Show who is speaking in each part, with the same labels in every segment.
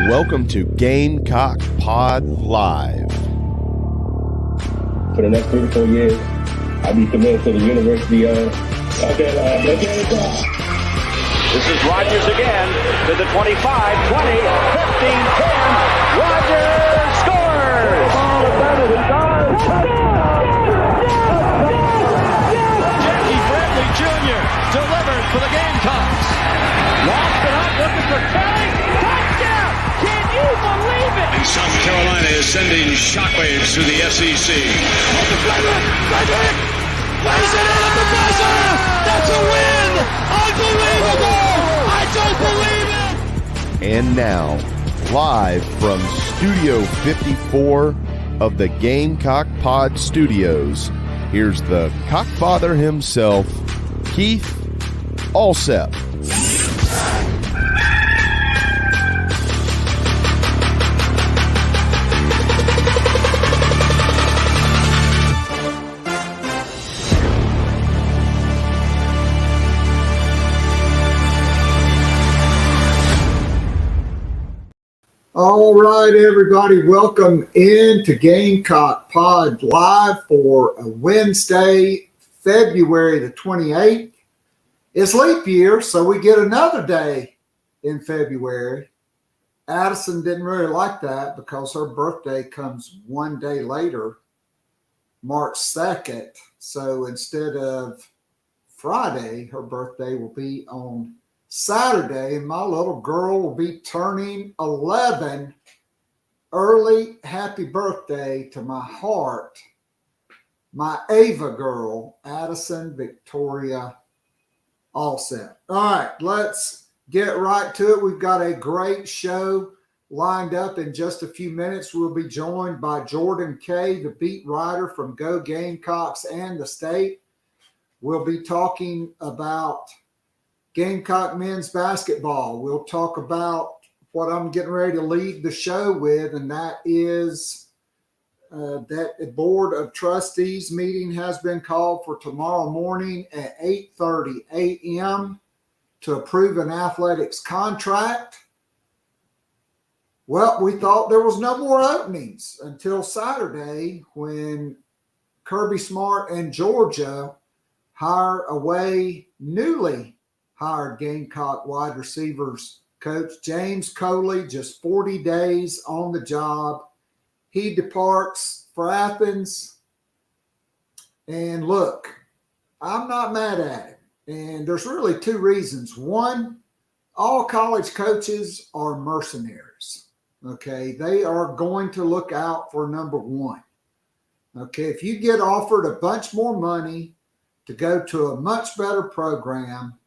Speaker 1: Welcome to Gamecock Pod Live.
Speaker 2: For the next 3 to 4 years, I'll be committed to the University of Gamecock.
Speaker 3: This is Rogers again to the 25, 20, 15, 10. Rogers scores!
Speaker 4: Jackie Bradley Jr. delivered for the Gamecocks.
Speaker 3: Lost it up, looking for Kelly. Touchdown! Can you believe it?
Speaker 5: And South Carolina is sending shockwaves through the SEC.
Speaker 4: Frederick lays it in at the buzzer. That's a win! Unbelievable! I don't believe it!
Speaker 1: And now, live from Studio 54 of the Gamecock Pod Studios, here's the Cockfather himself, Keith Alsep.
Speaker 6: All right, everybody, welcome into Gamecock Pod Live for a Wednesday, February the 28th. It's leap year, so we get another day in February. Addison didn't really like that because her birthday comes one day later, March 2nd. So instead of Friday, her birthday will be on Saturday, and my little girl will be turning 11. Early happy birthday to my heart, my Ava girl, Addison Victoria Alsep. All right, let's get right to it. We've got a great show lined up in just a few minutes. We'll be joined by Jordan Kaye, the beat writer from Go Gamecocks and the State. We'll be talking about Gamecock men's basketball. We'll talk about what I'm getting ready to lead the show with, and that is that the Board of Trustees meeting has been called for tomorrow morning at 8:30 a.m. to approve an athletics contract. Well, we thought there was no more openings until Saturday when Kirby Smart and Georgia hire away newly hired Gamecock wide receivers coach James Coley, just 40 days on the job. He departs for Athens. And look, I'm not mad at him. And there's really two reasons. One, all college coaches are mercenaries. Okay, they are going to look out for number one. Okay, if you get offered a bunch more money to go to a much better program,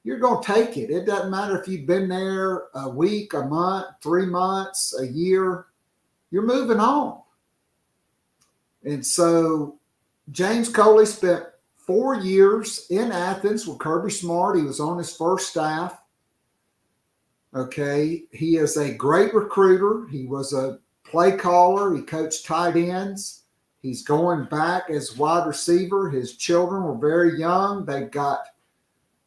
Speaker 6: you're going to take it. It doesn't matter if you've been there a week, a month, 3 months, a year. You're moving on. And so James Coley spent 4 years in Athens with Kirby Smart. He was on his first staff. Okay. He is a great recruiter. He was a play caller. He coached tight ends. He's going back as wide receiver. His children were very young. They've got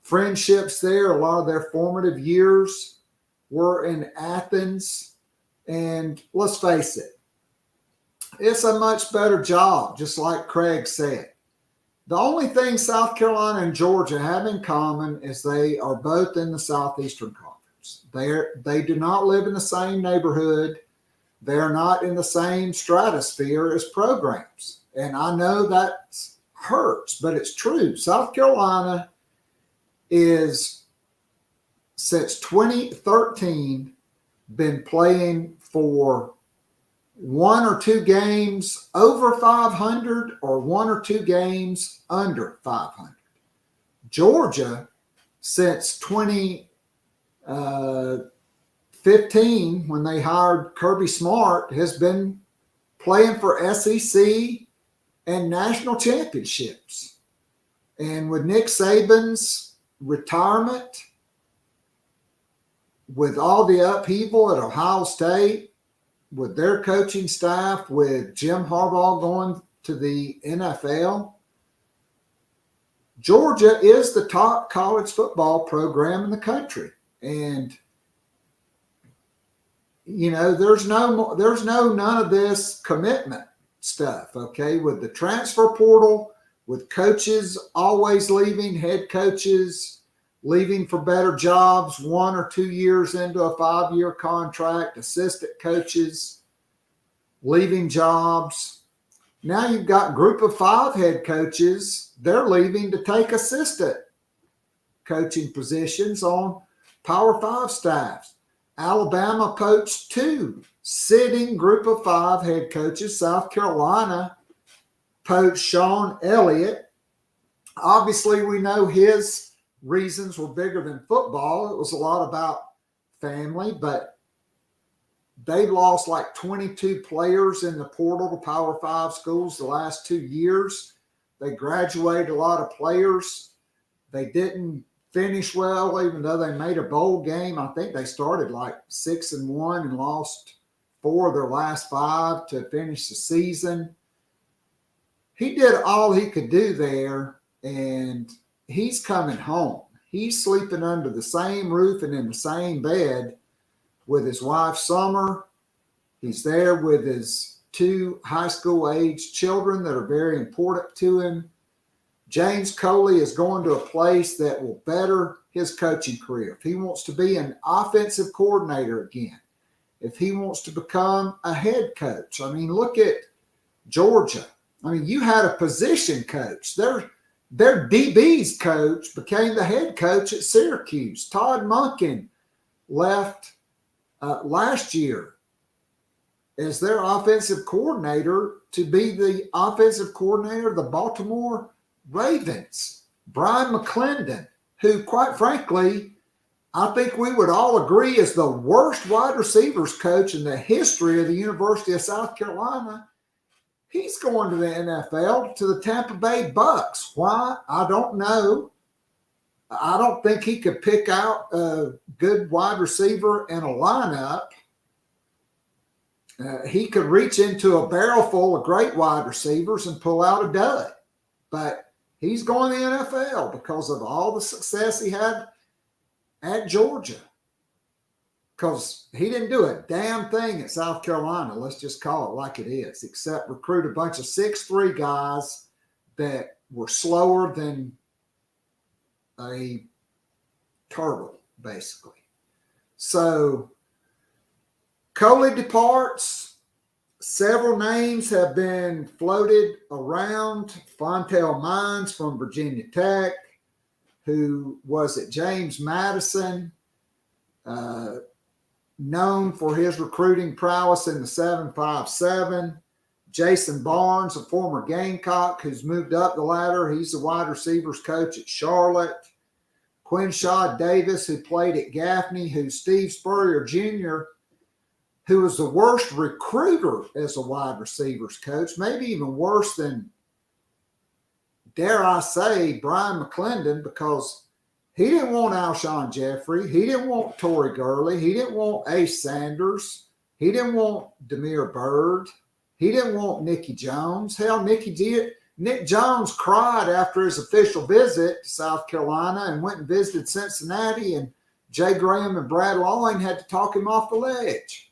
Speaker 6: friendships there. A lot of their formative years were in Athens. And let's face it, it's a much better job, just like Craig said. The only thing South Carolina and Georgia have in common is they are both in the Southeastern Conference. They do not live in the same neighborhood. They're not in the same stratosphere as programs. And I know that hurts, but it's true. South Carolina is, since 2013, been playing for 1 or 2 games over 500 or 1 or 2 games under 500. Georgia, since 2015, when they hired Kirby Smart, has been playing for SEC and national championships. And with Nick Saban's retirement, with all the upheaval at Ohio State, with their coaching staff, with Jim Harbaugh going to the NFL, Georgia is the top college football program in the country. And there's none of this commitment stuff, okay, with the transfer portal, with coaches always leaving, head coaches leaving for better jobs 1 or 2 years into a 5-year contract, assistant coaches leaving jobs. Now you've got group of 5 head coaches. They're leaving to take assistant coaching positions on Power 5 staffs. Alabama poached 2 sitting group of 5 head coaches. South Carolina poached Sean Elliott. Obviously, we know his reasons were bigger than football. It was a lot about family, but they lost like 22 players in the portal to Power 5 schools the last 2 years. They graduated a lot of players. They didn't finish well, even though they made a bowl game. I think they started like 6-1 and lost 4 of their last 5 to finish the season. He did all he could do there, and he's coming home. He's sleeping under the same roof and in the same bed with his wife, Summer. He's there with his 2 high school age children that are very important to him. James Coley is going to a place that will better his coaching career. If he wants to be an offensive coordinator again, if he wants to become a head coach. I mean, look at Georgia. I mean, you had a position coach. Their DB's coach became the head coach at Syracuse. Todd Monken left last year as their offensive coordinator to be the offensive coordinator of the Baltimore Ravens. Brian McClendon, who, quite frankly, I think we would all agree is the worst wide receivers coach in the history of the University of South Carolina. He's going to the NFL, to the Tampa Bay Bucks. Why? I don't know. I don't think he could pick out a good wide receiver in a lineup. He could reach into a barrel full of great wide receivers and pull out a dud. But he's going to the NFL because of all the success he had at Georgia. Because he didn't do a damn thing at South Carolina, let's just call it like it is, except recruit a bunch of 6'3" guys that were slower than a turtle, basically. So Coley departs. Several names have been floated around. Fontel Mines from Virginia Tech, who was at James Madison, known for his recruiting prowess in the 7.57. Jason Barnes, a former Gamecock who's moved up the ladder. He's the wide receivers coach at Charlotte. Quinshaw Davis, who played at Gaffney, who's Steve Spurrier Jr., who was the worst recruiter as a wide receivers coach, maybe even worse than, dare I say, Brian McClendon, because he didn't want Alshon Jeffrey. He didn't want Torrey Gurley. He didn't want Ace Sanders. He didn't want Demir Bird. He didn't want Nicky Jones. Hell, Nick Jones cried after his official visit to South Carolina and went and visited Cincinnati, and Jay Graham and Brad Loring had to talk him off the ledge.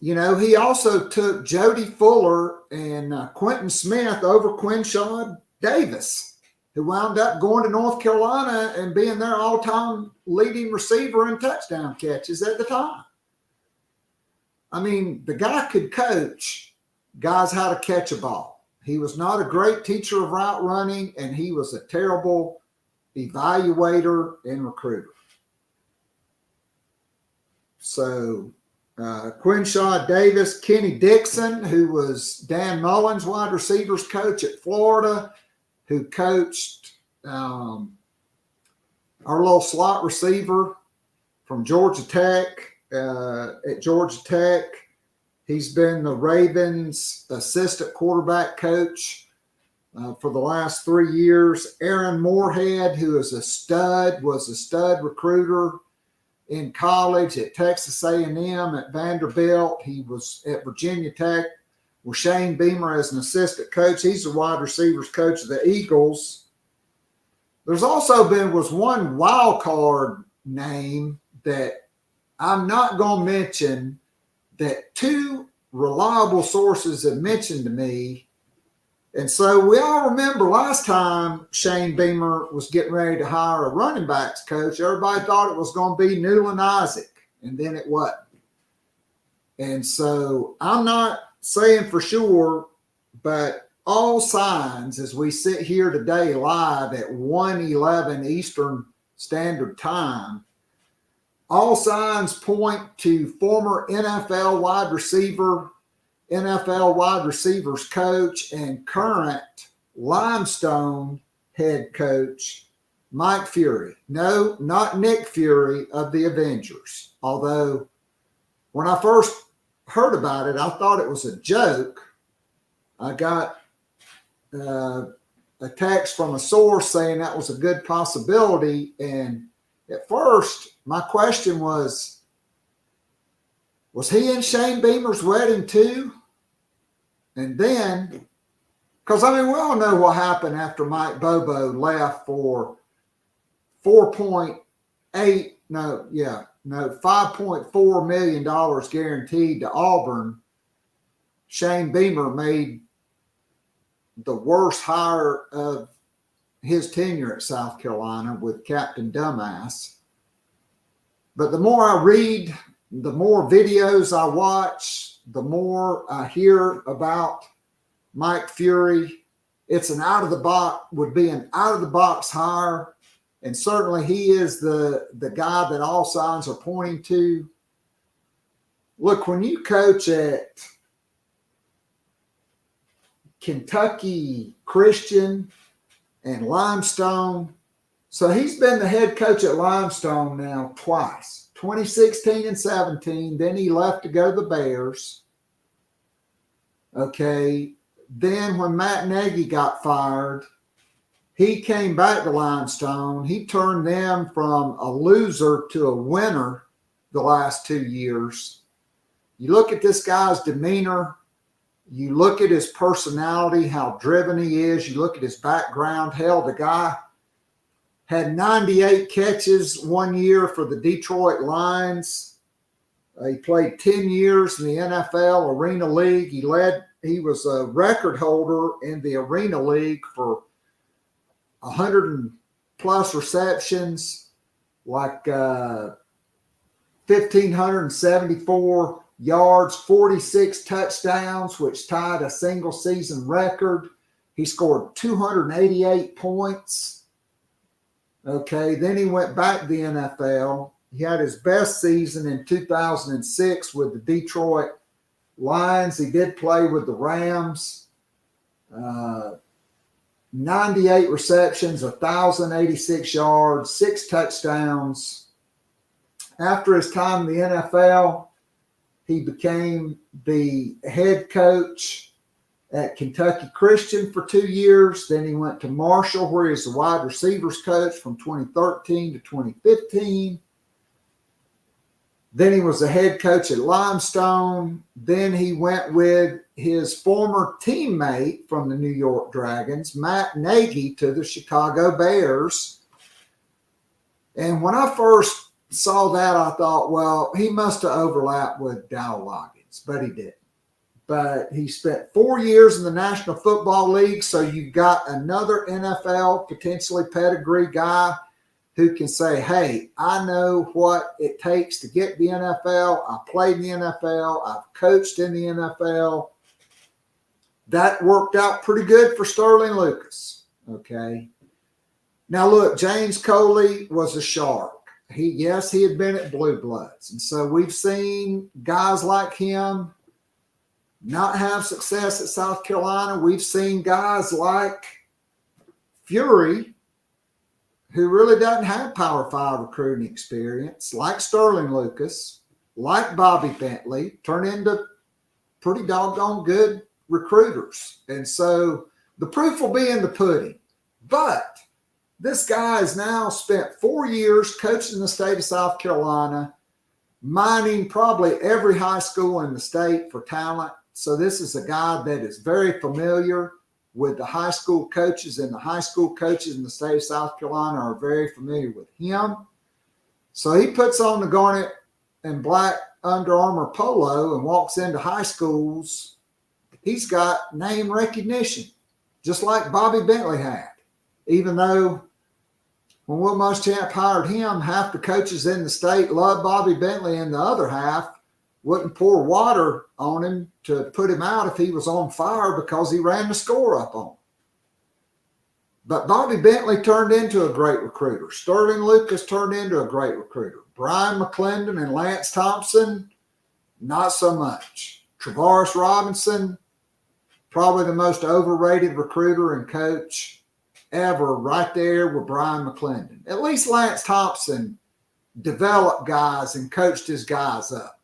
Speaker 6: He also took Jody Fuller and Quentin Smith over Quinshaw Davis, who wound up going to North Carolina and being their all-time leading receiver in touchdown catches at the time. I mean, the guy could coach guys how to catch a ball. He was not a great teacher of route running, and he was a terrible evaluator and recruiter. So Quinshaw Davis, Kenny Dixon, who was Dan Mullen's wide receivers coach at Florida, who coached our little slot receiver from Georgia Tech at Georgia Tech. He's been the Ravens' assistant quarterback coach for the last 3 years. Aaron Moorhead, who is a stud, was a stud recruiter in college at Texas A&M, at Vanderbilt. He was at Virginia Tech with Shane Beamer as an assistant coach. He's the wide receivers coach of the Eagles. There's also was one wild card name that I'm not going to mention that two reliable sources have mentioned to me. And so we all remember last time Shane Beamer was getting ready to hire a running backs coach, everybody thought it was going to be Newland Isaac, and then it wasn't. And so I'm not saying for sure, but all signs as we sit here today live at 1:11 Eastern Standard Time, all signs point to former NFL wide receivers coach and current Limestone head coach Mike Fury. No, not Nick Fury of the Avengers. Although when I first heard about it, I thought it was a joke. I got a text from a source saying that was a good possibility. And at first, my question was he in Shane Beamer's wedding too? And then, because we all know what happened after Mike Bobo left for $5.4 million guaranteed to Auburn. Shane Beamer made the worst hire of his tenure at South Carolina with Captain Dumbass. But the more I read, the more videos I watch, the more I hear about Mike Fury. It's would be an out of the box hire. And certainly he is the guy that all signs are pointing to. Look, when you coach at Kentucky Christian and Limestone, so he's been the head coach at Limestone now twice, 2016 and 17. Then he left to go to the Bears. Okay. Then when Matt Nagy got fired, he came back to Limestone. He turned them from a loser to a winner the last 2 years. You look at this guy's demeanor. You look at his personality, how driven he is. You look at his background. Hell, the guy had 98 catches 1 year for the Detroit Lions. He played 10 years in the NFL Arena League. He was a record holder in the Arena League for 100 plus receptions, like 1,574 yards, 46 touchdowns, which tied a single season record. He scored 288 points. Okay, then he went back to the NFL. He had his best season in 2006 with the Detroit Lions. He did play with the Rams. 98 receptions, 1,086 yards, 6 touchdowns. After his time in the NFL, he became the head coach at Kentucky Christian for 2 years. Then he went to Marshall, where he was the wide receivers coach from 2013 to 2015. Then he was the head coach at Limestone. Then he went with his former teammate from the New York Dragons, Matt Nagy, to the Chicago Bears. And when I first saw that, I thought, well, he must have overlapped with Dow Loggins, but he didn't. But he spent 4 years in the National Football League, so you've got another NFL, potentially pedigree guy who can say, hey, I know what it takes to get the NFL. I played in the NFL. I've coached in the NFL. That worked out pretty good for Sterling Lucas, okay? Now, look, James Coley was a shark. He had been at Blue Bloods. And so we've seen guys like him not have success at South Carolina. We've seen guys like Fury, who really doesn't have Power 5 recruiting experience, like Sterling Lucas, like Bobby Bentley, turn into pretty doggone good recruiters. And so the proof will be in the pudding. But this guy has now spent 4 years coaching the state of South Carolina, mining probably every high school in the state for talent. So this is a guy that is very familiar with the high school coaches, and the high school coaches in the state of South Carolina are very familiar with him. So he puts on the garnet and black Under Armour polo and walks into high schools. He's got name recognition, just like Bobby Bentley had. Even though when Will Muschamp hired him, half the coaches in the state loved Bobby Bentley, and the other half wouldn't pour water on him to put him out if he was on fire because he ran the score up on him. But Bobby Bentley turned into a great recruiter. Sterling Lucas turned into a great recruiter. Brian McClendon and Lance Thompson, not so much. Travaris Robinson, probably the most overrated recruiter and coach ever, right there with Brian McClendon. At least Lance Thompson developed guys and coached his guys up.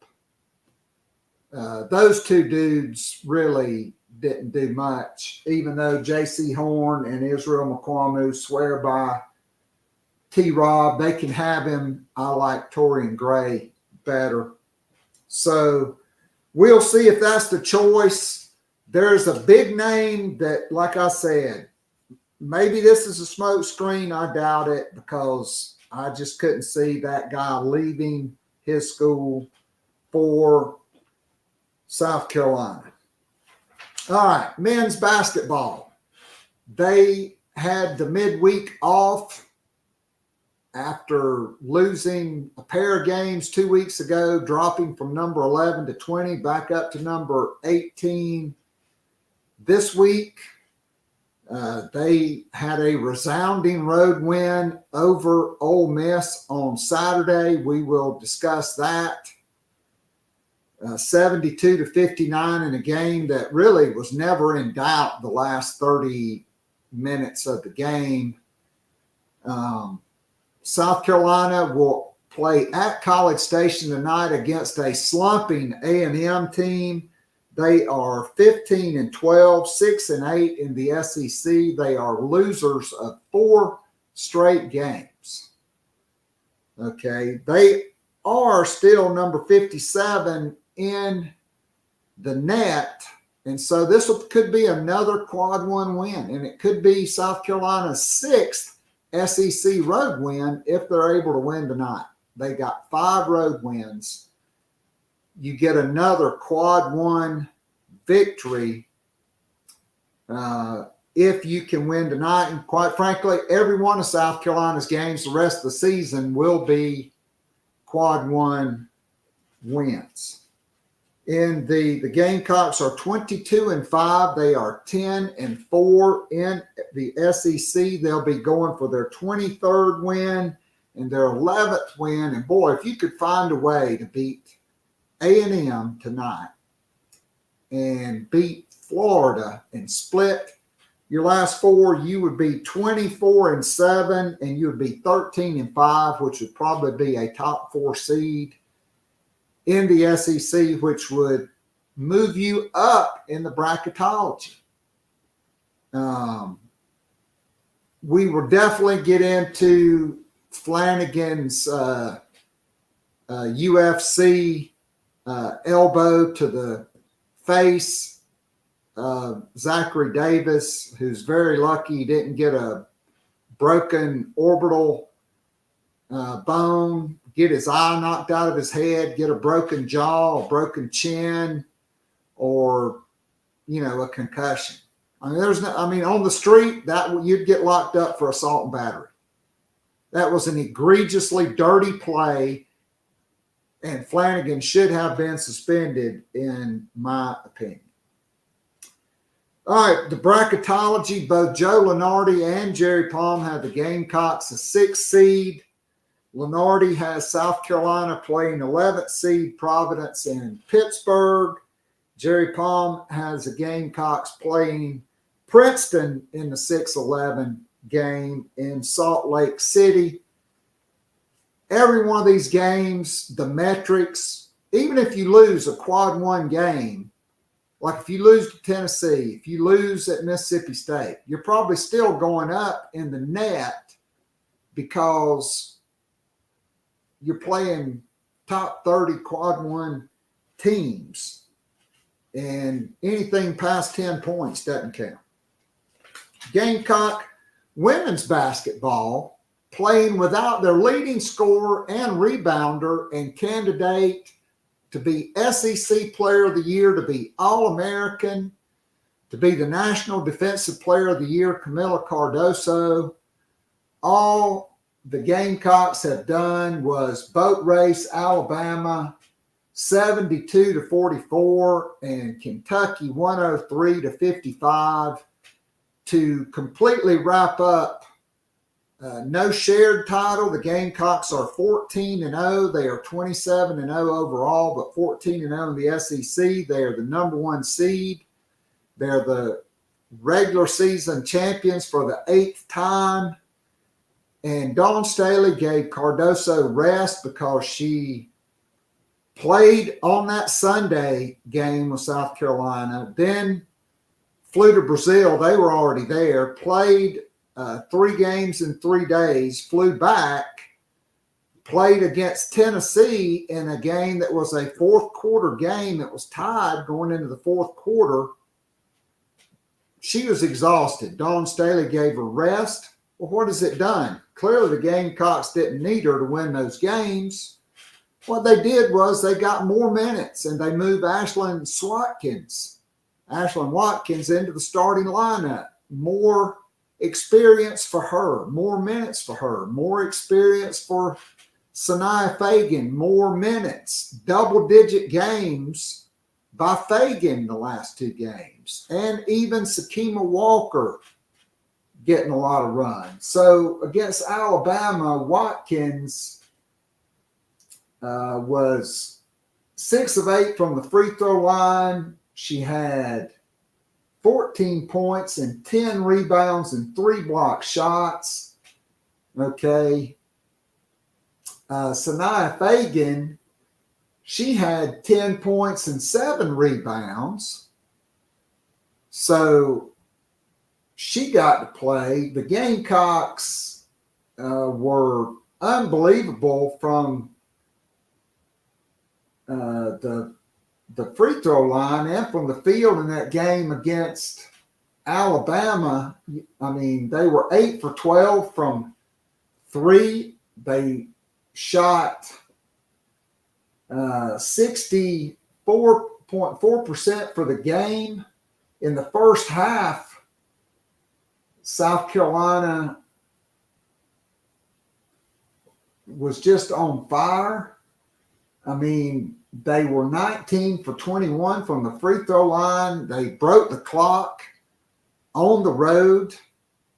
Speaker 6: Those two dudes really didn't do much, even though J.C. Horn and Israel McQuamu swear by T-Rob. They can have him. I like Torian Gray better. So we'll see if that's the choice. There's a big name that, like I said, maybe this is a smoke screen. I doubt it, because I just couldn't see that guy leaving his school for South Carolina. All right, men's basketball. They had the midweek off after losing a pair of games 2 weeks ago, dropping from number 11 to 20, back up to number 18 this week. They had a resounding road win over Ole Miss on Saturday. We will discuss that. 72-59 in a game that really was never in doubt the last 30 minutes of the game. South Carolina will play at College Station tonight against a slumping A&M team. They are 15-12, 6-8 in the SEC. They are losers of 4 straight games. Okay, they are still number 57 in the net, and so this could be another quad 1 win, and it could be South Carolina's 6th SEC road win if they're able to win tonight. They got 5 road wins. You get another quad 1 victory if you can win tonight, and quite frankly, every one of South Carolina's games the rest of the season will be quad 1 wins. In the Gamecocks are 22-5. They are 10-4 in the SEC. They'll be going for their 23rd win and their 11th win. And boy, if you could find a way to beat A&M tonight and beat Florida and split your last 4, you would be 24-7, and you would be 13-5, which would probably be a top 4 seed in the SEC, which would move you up in the bracketology. We will definitely get into Flanagan's UFC elbow to the face of Zachary Davis, who's very lucky he didn't get a broken orbital bone, get his eye knocked out of his head, get a broken jaw, a broken chin, or, a concussion. I mean, on the street, that you'd get locked up for assault and battery. That was an egregiously dirty play, and Flanagan should have been suspended, in my opinion. All right, the bracketology, both Joe Lenardi and Jerry Palm have the Gamecocks a 6th seed. Lenardi has South Carolina playing 11th seed Providence in Pittsburgh. Jerry Palm has the Gamecocks playing Princeton in the 6-11 game in Salt Lake City. Every one of these games, the metrics, even if you lose a quad 1 game, like if you lose to Tennessee, if you lose at Mississippi State, you're probably still going up in the net because you're playing top 30 quad 1 teams, and anything past 10 points doesn't count. Gamecock women's basketball playing without their leading scorer and rebounder and candidate to be SEC Player of the Year, to be All-American, to be the National Defensive Player of the Year, Camila Cardoso. All the Gamecocks have done was boat race Alabama 72-44 and Kentucky 103-55 to completely wrap up. No shared title. The Gamecocks are 14-0. They are 27-0 overall, but 14-0 in the SEC. They are the number one seed. They're the regular season champions for the 8th time. And Dawn Staley gave Cardoso rest because she played on that Sunday game with South Carolina, then flew to Brazil. They were already there, played 3 games in 3 days, flew back, played against Tennessee in a game that was a fourth quarter game. It was tied going into the fourth quarter. She was exhausted. Dawn Staley gave her rest. Well, what has it done? Clearly the Gamecocks didn't need her to win those games. What they did was they got more minutes and they moved Ashlyn Watkins into the starting lineup. More experience for her, more minutes for her, more experience for Sanaya Fagan, more minutes, double-digit games by Fagan the last 2 games, and even Sakima Walker getting a lot of runs. So against Alabama, Watkins was 6 of 8 from the free throw line. She had 14 points and 10 rebounds and 3 block shots. Okay. Sanaya Fagan, she had 10 points and 7 rebounds. So she got to play. The Gamecocks were unbelievable from the free throw line and from the field in that game against Alabama. I mean, they were 8 for 12 from 3. They shot 64.4% for the game. In the first half, South Carolina was just on fire. I mean, they were 19 for 21 from the free throw line. They broke the clock on the road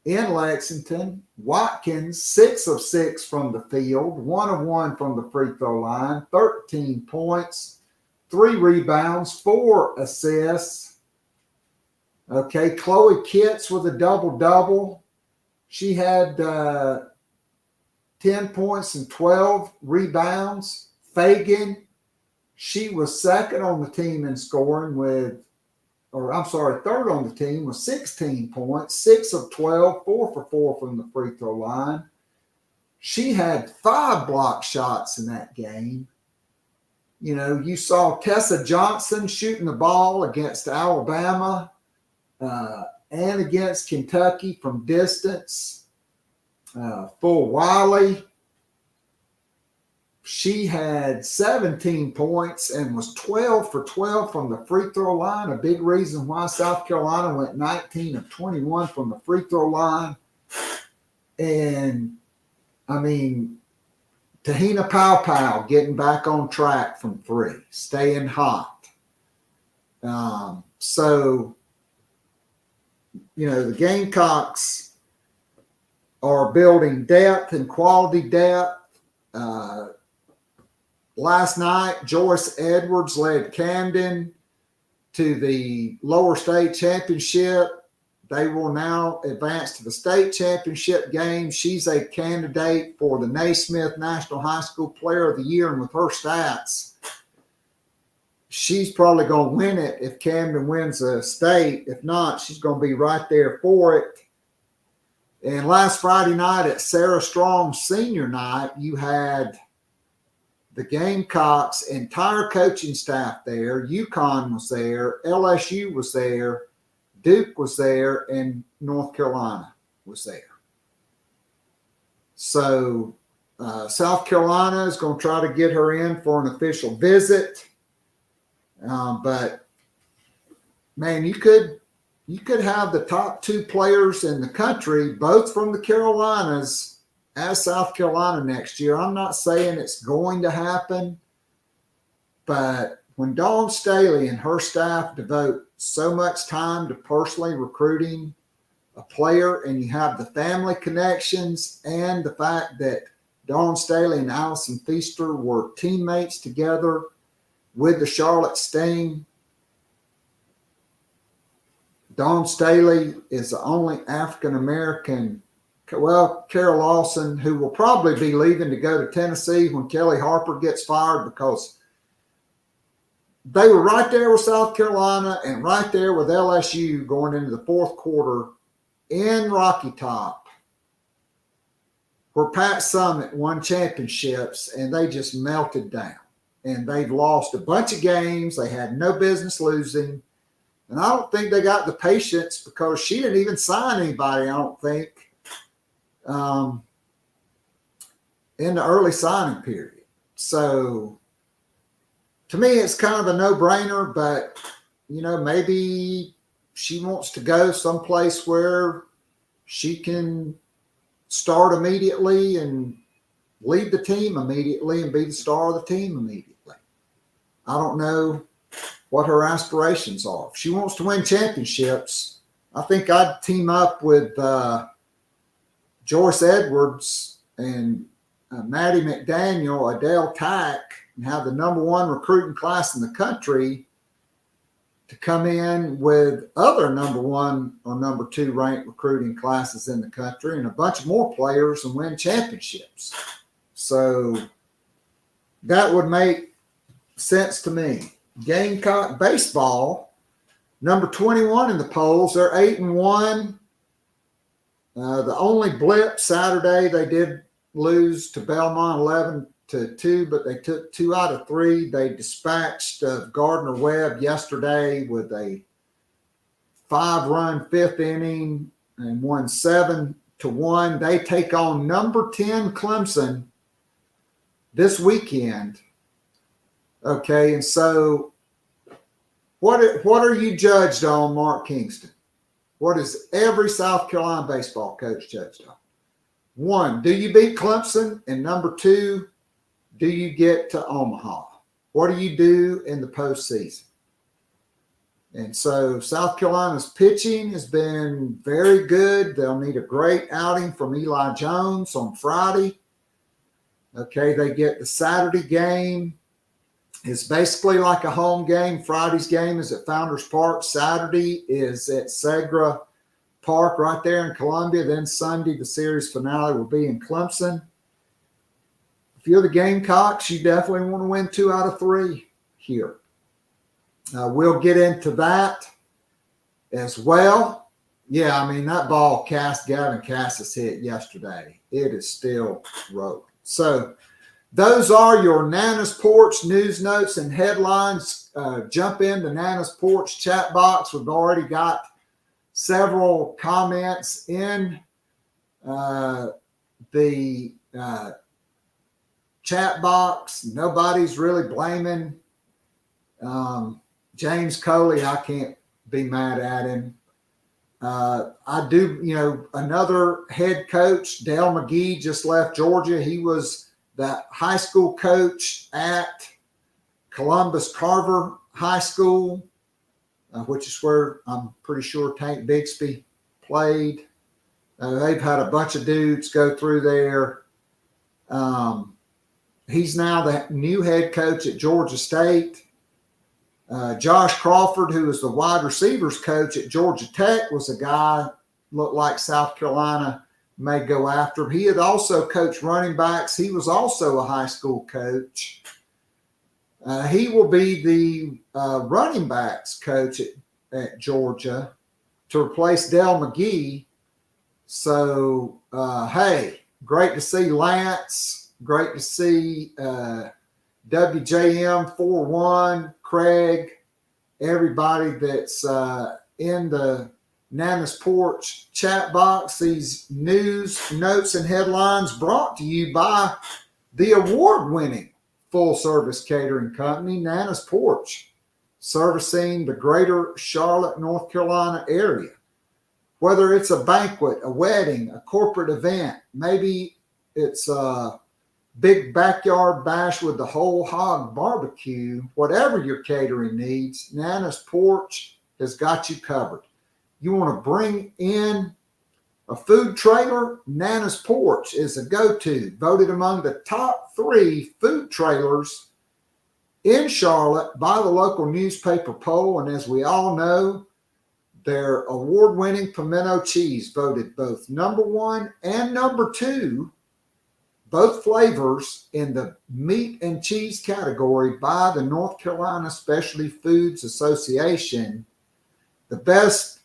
Speaker 6: in Lexington. Watkins, 6 of 6 from the field, 1 of 1 from the free throw line, 13 points, 3 rebounds, 4 assists. Okay, Chloe Kitts with a double-double. She had 10 points and 12 rebounds. Fagan, she was second on the team in scoring third on the team with 16 points, 6 of 12, 4 for 4 from the free throw line. She had 5 block shots in that game. You know, you saw Tessa Johnson shooting the ball against Alabama and against Kentucky from distance. Full Wiley, she had 17 points and was 12 for 12 from the free throw line. A big reason why South Carolina went 19 of 21 from the free throw line. And, I mean, Tahina Powell getting back on track from 3, staying hot. So, you know, the Gamecocks are building depth and quality depth. Last night, Joyce Edwards led Camden to the lower state championship. They will now advance to the state championship game. She's a candidate for the Naismith National High School Player of the Year, and with her stats, she's probably going to win it if Camden wins a state. If not, she's going to be right there for it. And last Friday night at Sarah Strong's senior night, you had the Gamecocks' entire coaching staff there. UConn was there. LSU was there. Duke was there and North Carolina was there. So South Carolina is going to try to get her in for an official visit. But man, you could have the top 2 players in the country, both from the Carolinas, as South Carolina next year. I'm not saying it's going to happen, but when Dawn Staley and her staff devote so much time to personally recruiting a player, and you have the family connections and the fact that Dawn Staley and Allison Feaster were teammates together with the Charlotte Sting. Dawn Staley is the only African-American, well, Carol Lawson, who will probably be leaving to go to Tennessee when Kelly Harper gets fired, because they were right there with South Carolina and right there with LSU going into the 4th quarter in Rocky Top, where Pat Summitt won championships, and they just melted down. And they've lost a bunch of games they had no business losing. And I don't think they got the patience, because she didn't even sign anybody, I don't think, in the early signing period. So to me, it's kind of a no-brainer, but, maybe she wants to go someplace where she can start immediately and lead the team immediately and be the star of the team immediately. I don't know what her aspirations are. If she wants to win championships, I think I'd team up with Joyce Edwards and Maddie McDaniel, Adele Tack, and have the number 1 recruiting class in the country to come in with other number 1 or number 2 ranked recruiting classes in the country and a bunch more players and win championships. So that would make sense to me. Gamecock Baseball, number 21 in the polls. They're 8-1. The only blip Saturday, they did lose to Belmont 11-2, but they took 2 out of 3. They dispatched Gardner Webb yesterday with a 5-run 5th inning and won 7-1. They take on number 10 Clemson this weekend. Okay, and so what are you judged on, Mark Kingston? What is every South Carolina baseball coach judged on? 1, do you beat Clemson? And number 2, do you get to Omaha? What do you do in the postseason? And so South Carolina's pitching has been very good. They'll need a great outing from Eli Jones on Friday. Okay, they get the Saturday game. It's basically like a home game. Friday's game is at Founders Park. Saturday is at Segra Park right there in Columbia. Then Sunday, the series finale will be in Clemson. If you're the Gamecocks, you definitely want to win 2 out of 3 here. We'll get into that as well. Yeah, I mean, that ball Gavin Cassis hit yesterday, it is still rolling. So those are your Nana's Porch news notes and headlines. Jump into Nana's Porch chat box. We've already got several comments in the chat box. Nobody's really blaming James Coley. I can't be mad at him. I do, another head coach, Dale McGee, just left Georgia. He was the high school coach at Columbus Carver High School, which is where I'm pretty sure Tank Bixby played. They've had a bunch of dudes go through there. He's now the new head coach at Georgia State. Josh Crawford, who was the wide receivers coach at Georgia Tech, was a guy looked like South Carolina may go after. He had also coached running backs. He was also a high school coach. He will be the running backs coach at Georgia to replace Dale McGee. So, hey, great to see Lance. Great to see WJM 41, Craig, everybody that's in the Nana's Porch chat box. These news, notes, and headlines brought to you by the award-winning full-service catering company, Nana's Porch, servicing the greater Charlotte, North Carolina area. Whether it's a banquet, a wedding, a corporate event, maybe it's a big backyard bash with the whole hog barbecue, whatever your catering needs, Nana's Porch has got you covered. You want to bring in a food trailer? Nana's Porch is a go-to, voted among the top 3 food trailers in Charlotte by the local newspaper poll. And as we all know, their award-winning pimento cheese voted both number 1 and number 2, both flavors in the meat and cheese category by the North Carolina Specialty Foods Association. The best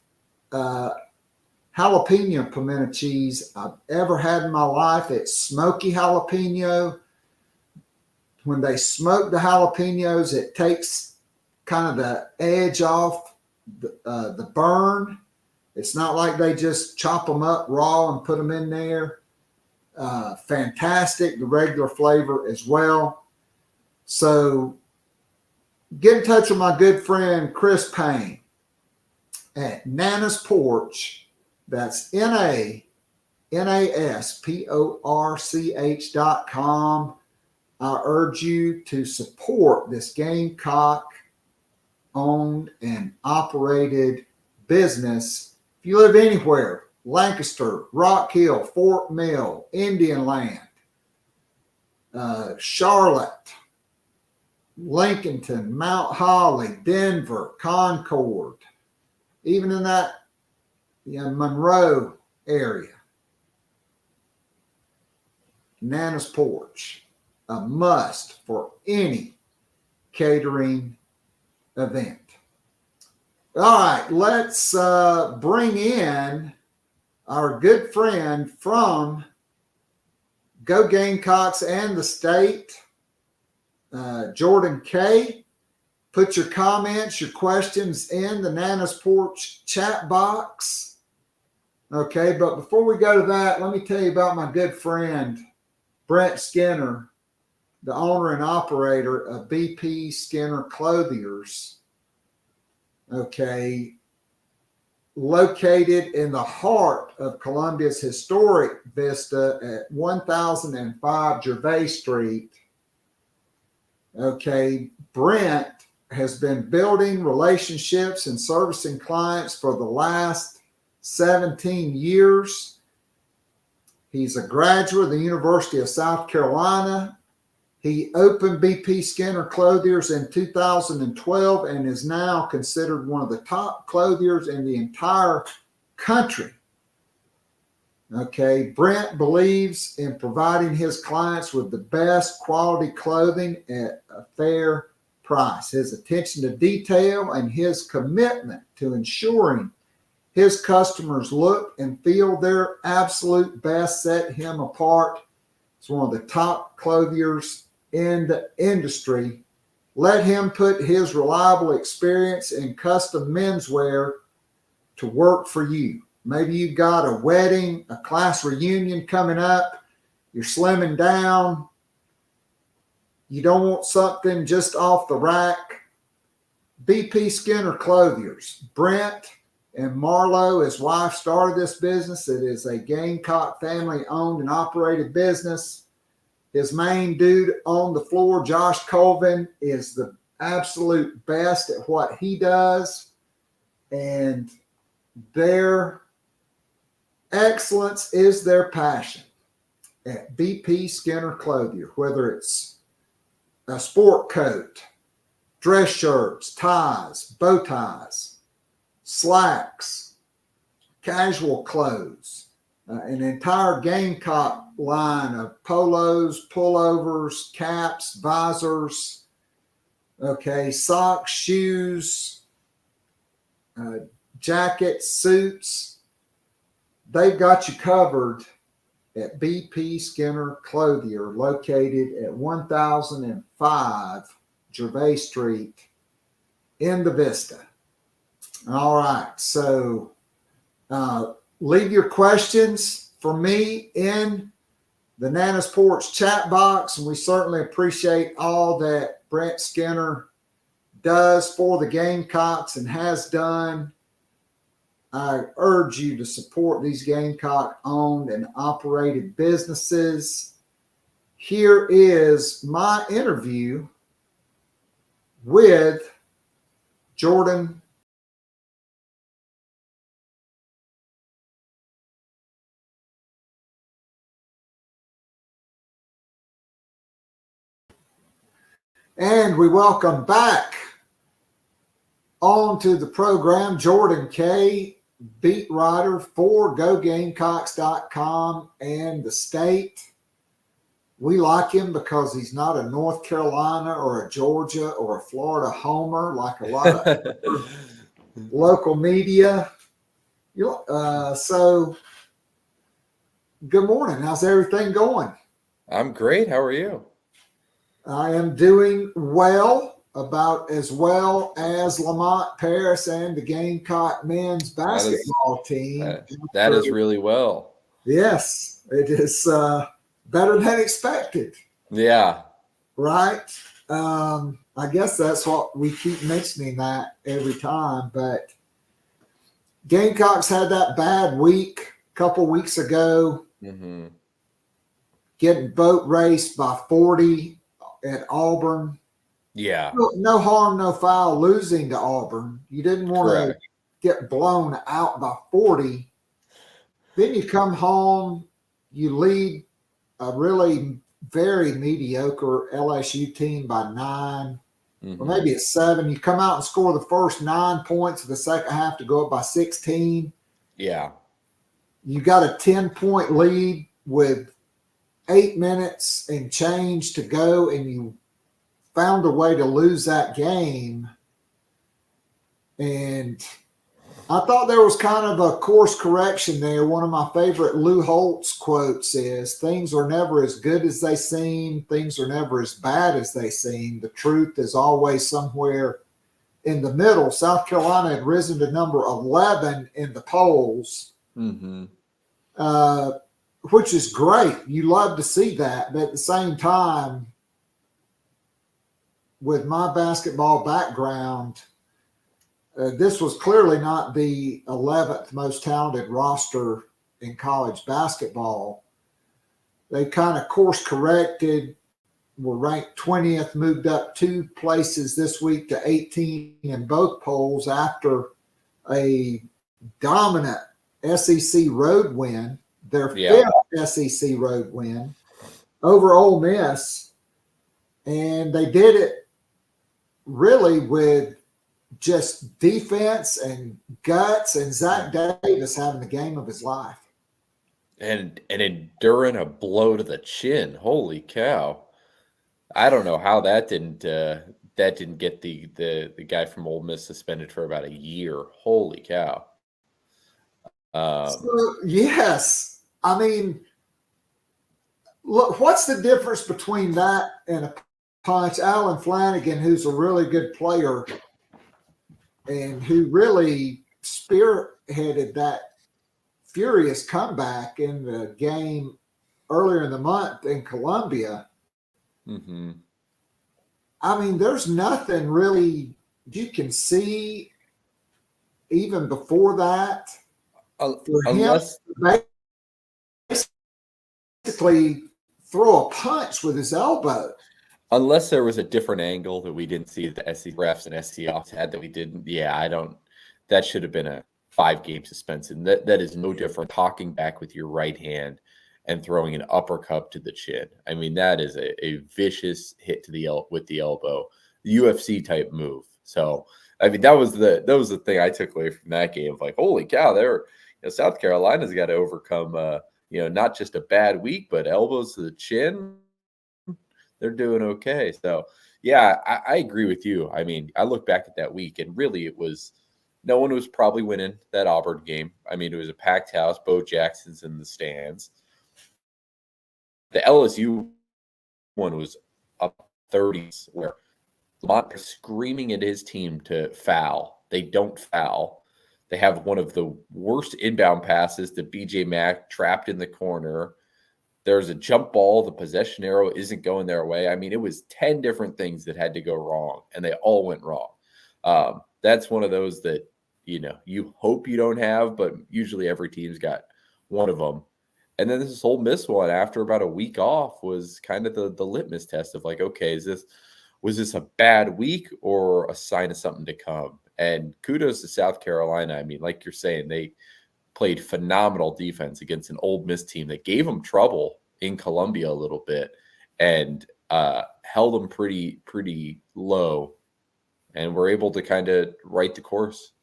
Speaker 6: jalapeno pimento cheese I've ever had in my life. It's smoky jalapeno. When they smoke the jalapenos, it takes kind of the edge off the burn. It's not like they just chop them up raw and put them in there. Fantastic. The regular flavor as well. So get in touch with my good friend Chris Payne at Nana's Porch. That's NANASPORCH.com. I urge you to support this Gamecock owned and operated business. If you live anywhere, Lancaster, Rock Hill, Fort Mill, Indian Land, Charlotte, Lincolnton, Mount Holly, Denver, Concord, even in that Monroe area. Nana's Porch, a must for any catering event. All right, let's bring in our good friend from Go Gamecocks and the state, Jordan Kaye. Put your comments, your questions in the Nana's Porch chat box. Okay, but before we go to that, let me tell you about my good friend, Brent Skinner, the owner and operator of BP Skinner Clothiers. Okay, located in the heart of Columbia's historic Vista at 1005 Gervais Street. Okay, Brent has been building relationships and servicing clients for the last 17 years. He's a graduate of the University of South Carolina. He opened BP Skinner Clothiers in 2012 and is now considered one of the top clothiers in the entire country. Okay, Brent believes in providing his clients with the best quality clothing at a fair price. His attention to detail and his commitment to ensuring his customers look and feel their absolute best set him apart. He's one of the top clothiers in the industry. Let him put his reliable experience in custom menswear to work for you. Maybe you've got a wedding, a class reunion coming up. You're slimming down. You don't want something just off the rack. BP Skinner Clothiers. Brent and Marlo, his wife, started this business. It is a Gamecock family-owned and operated business. His main dude on the floor, Josh Colvin, is the absolute best at what he does. And their excellence is their passion at BP Skinner Clothier, whether it's a sport coat, dress shirts, ties, bow ties, slacks, casual clothes, an entire Gamecock line of polos, pullovers, caps, visors, okay, socks, shoes, jackets, suits. They've got you covered at BP Skinner Clothier, located at 1005 Gervais Street in the Vista. All right, so Leave your questions for me in the Nana's Porch chat box, and we certainly appreciate all that Brent Skinner does for the Gamecocks and has done. I urge you to support these Gamecock-owned and operated businesses. Here is my interview with Jordan. And we welcome back onto the program Jordan Kaye, beat writer for GoGamecocks.com and the state. We like him because he's not a North Carolina or a Georgia or a Florida homer like a lot of local media. So, good morning. How's everything going?
Speaker 7: I'm great. How are you?
Speaker 6: I am doing well, about as well as Lamont Paris and the Gamecock men's basketball team.
Speaker 7: That is really well.
Speaker 6: Yes, it is better than expected.
Speaker 7: Yeah.
Speaker 6: Right? I guess that's what we keep mentioning that every time. But Gamecocks had that bad week a couple weeks ago, getting boat raced by 40 at Auburn.
Speaker 7: Yeah.
Speaker 6: No harm, no foul losing to Auburn. You didn't want to get blown out by 40. Then you come home, you lead a really very mediocre LSU team by 9, or maybe it's 7. You come out and score the first 9 points of the second half to go up by 16.
Speaker 7: Yeah.
Speaker 6: You got a 10-point lead with 8 minutes and change to go, and you found a way to lose that game. And I thought there was kind of a course correction there. One of my favorite Lou Holtz quotes is, "Things are never as good as they seem. Things are never as bad as they seem. The truth is always somewhere in the middle." South Carolina had risen to number 11 in the polls, which is great. You love to see that. But at the same time, with my basketball background, this was clearly not the 11th most talented roster in college basketball. They kind of course corrected, were ranked 20th, moved up 2 places this week to 18 in both polls after a dominant SEC road win, their 5th SEC road win over Ole Miss. And they did it really with just defense and guts, and Zach Davis having the game of his life.
Speaker 7: And enduring a blow to the chin. Holy cow. I don't know how that didn't get the guy from Ole Miss suspended for about a year. Holy cow.
Speaker 6: Yes. I mean, look, what's the difference between that and a punch? Alan Flanagan, who's a really good player and who really spearheaded that furious comeback in the game earlier in the month in Columbia. I mean, there's nothing really you can see even before that for
Speaker 7: unless
Speaker 6: him to basically throw a punch with his elbow.
Speaker 7: Unless there was a different angle that we didn't see that the SC refs and SC offs had that we didn't. Yeah, I don't. That should have been a 5-game suspension. That is no different. Talking back with your right hand and throwing an uppercut to the chin. I mean, that is a vicious hit to with the elbow, UFC type move. So, I mean, that was the thing I took away from that game. Like, holy cow, South Carolina's got to overcome, not just a bad week, but elbows to the chin. They're doing okay. So, yeah, I agree with you. I mean, I look back at that week, and really no one was probably winning that Auburn game. I mean, it was a packed house. Bo Jackson's in the stands. The LSU one was up 30s, where Lamont was screaming at his team to foul. They don't foul. They have one of the worst inbound passes to BJ Mack trapped in the corner. There's a jump ball. The possession arrow isn't going their way. I mean, it was 10 different things that had to go wrong, and they all went wrong. That's one of those that, you hope you don't have, but usually every team's got one of them. And then this Ole Miss one, after about a week off, was kind of the litmus test of like, okay, was this a bad week or a sign of something to come? And kudos to South Carolina. I mean, like you're saying, they played phenomenal defense against an Ole Miss team that gave them trouble in Columbia a little bit and held them pretty low, and were able to kind of right the course.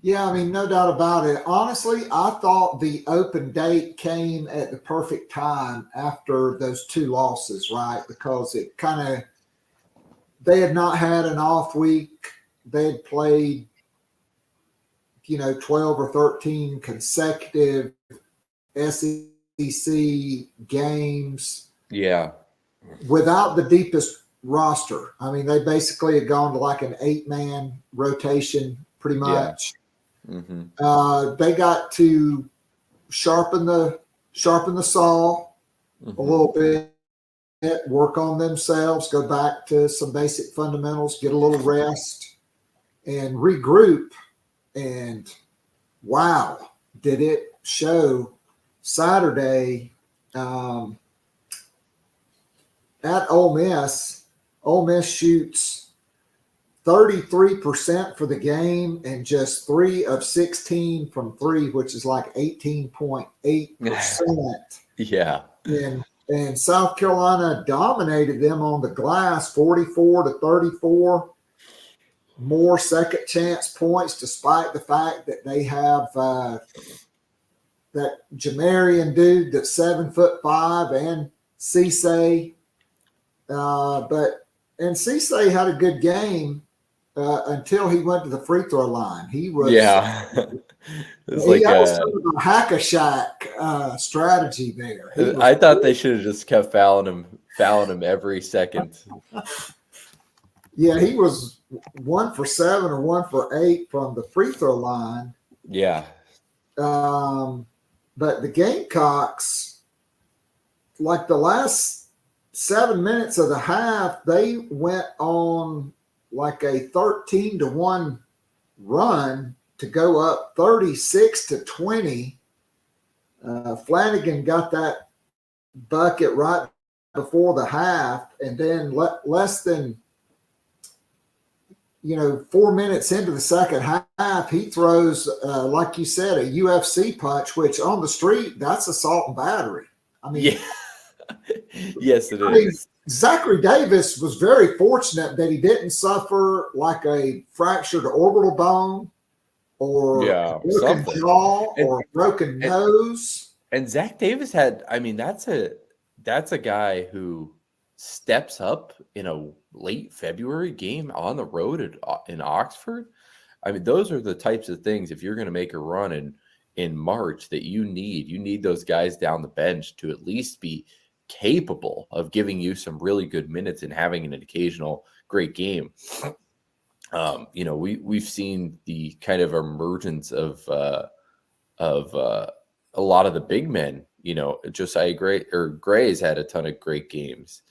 Speaker 6: Yeah, I mean, no doubt about it. Honestly, I thought the open date came at the perfect time after those 2 losses, right? Because it they had not had an off week. They had played, 12 or 13 consecutive SEC games.
Speaker 7: Yeah.
Speaker 6: Without the deepest roster. I mean, they basically had gone to like an 8-man rotation pretty much.
Speaker 7: Yeah. Mm-hmm.
Speaker 6: They got to sharpen the saw a little bit, work on themselves, go back to some basic fundamentals, get a little rest, and regroup. And wow, did it show Saturday at Ole Miss. Ole Miss shoots 33% for the game and just 3 of 16 from 3, which is like 18.8%.
Speaker 7: Yeah.
Speaker 6: And South Carolina dominated them on the glass, 44-34. More second chance points, despite the fact that they have that Jamarian dude that's 7'5" and Cisse. And Cisse had a good game until he went to the free throw line. He was
Speaker 7: It was like
Speaker 6: sort of a hack-a-shack strategy there.
Speaker 7: I thought they should have just kept fouling him every second.
Speaker 6: Yeah, he was 1 for 7 or 1 for 8 from the free throw line.
Speaker 7: Yeah.
Speaker 6: But the Gamecocks, like the last 7 minutes of the half, they went on like a 13-1 run to go up 36-20. Flanagan got that bucket right before the half, and then less than 4 minutes into the second half, he throws, like you said, a UFC punch, which on the street, that's assault and battery. I mean,
Speaker 7: yeah. Yes, it is.
Speaker 6: mean, Zachary Davis was very fortunate that he didn't suffer like a fractured orbital bone or a broken jaw or a broken nose.
Speaker 7: And Zach Davis had, I mean, that's a guy who steps up in a late February game on the road in Oxford. I mean, those are the types of things, if you're going to make a run in March, that you need those guys down the bench to at least be capable of giving you some really good minutes and having an occasional great game. We've seen the kind of emergence of a lot of the big men. Josiah Gray's had a ton of great games.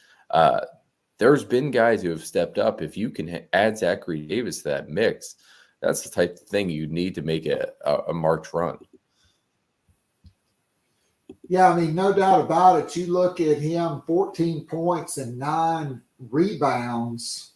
Speaker 7: There's been guys who have stepped up. If you can add Zachary Davis to that mix, that's the type of thing you need to make a March run.
Speaker 6: Yeah, I mean, no doubt about it. You look at him, 14 points and 9 rebounds.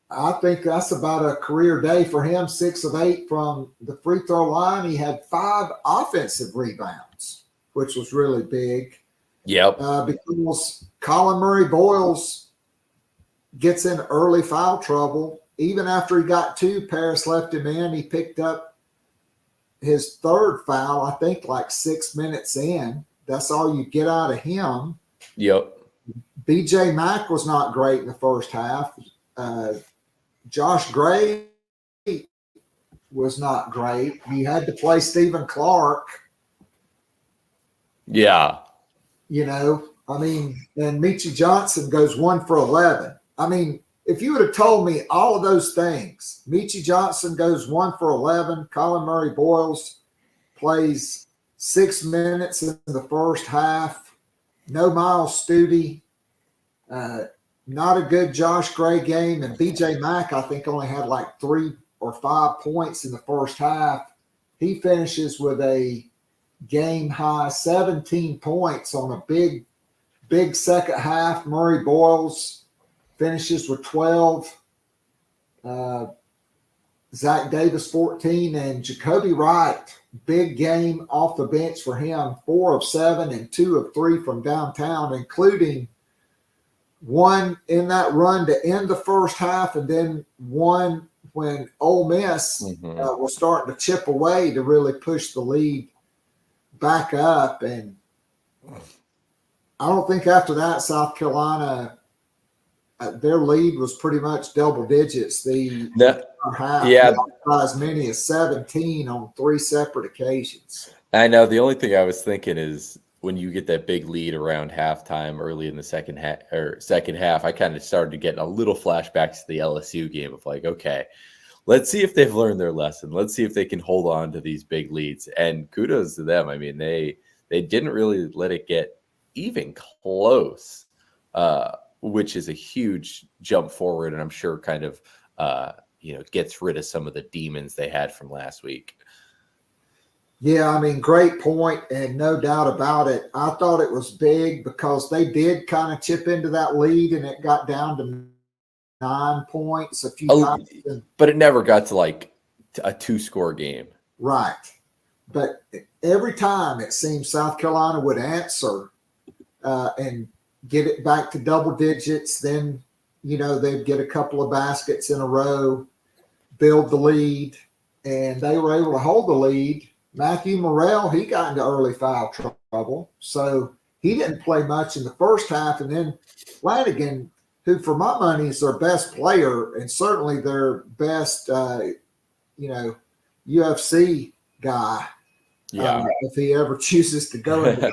Speaker 6: I think that's about a career day for him, 6 of 8 from the free throw line. He had 5 offensive rebounds, which was really big.
Speaker 7: Yep.
Speaker 6: Because Colin Murray Boyles gets in early foul trouble. Even after he got 2, Paris left him in. He picked up his 3rd foul, I think, like 6 minutes in. That's all you get out of him.
Speaker 7: Yep.
Speaker 6: BJ Mack was not great in the first half. Josh Gray was not great. He had to play Stephen Clark.
Speaker 7: Yeah.
Speaker 6: And Michi Johnson goes 1 for 11. I mean, if you would have told me all of those things, Michie Johnson goes 1 for 11, Colin Murray Boyles plays 6 minutes in the first half, no Miles Studi, not a good Josh Gray game, and BJ Mack, I think, only had like 3 or 5 points in the first half. He finishes with a game high 17 points on a big second half. Murray Boyles finishes with 12. Zach Davis 14, and Jacoby Wright, big game off the bench for him, 4 of 7 and 2 of 3 from downtown, including one in that run to end the first half, and then one when Ole Miss was starting to chip away to really push the lead back up. And I don't think after that, South Carolina, their lead was pretty much double digits. Half, as many as 17 on 3 separate occasions.
Speaker 7: I know. The only thing I was thinking is when you get that big lead around halftime early in the second half, I kind of started getting a little flashbacks to the LSU game of like, okay, let's see if they've learned their lesson. Let's see if they can hold on to these big leads. And kudos to them. I mean, they didn't really let it get even close, which is a huge jump forward, and I'm sure kind of gets rid of some of the demons they had from last week.
Speaker 6: Yeah, I mean, great point, and no doubt about it. I thought it was big because they did kind of chip into that lead, and it got down to 9 points a few times.
Speaker 7: But it never got to like a 2-score game.
Speaker 6: Right. But every time it seemed South Carolina would answer and get it back to double digits, then, they'd get a couple of baskets in a row, build the lead, and they were able to hold the lead. Matthew Morrell, he got into early foul trouble, so he didn't play much in the first half. And then Flanagan, who for my money is their best player and certainly their best, UFC guy, if he ever chooses to go into that.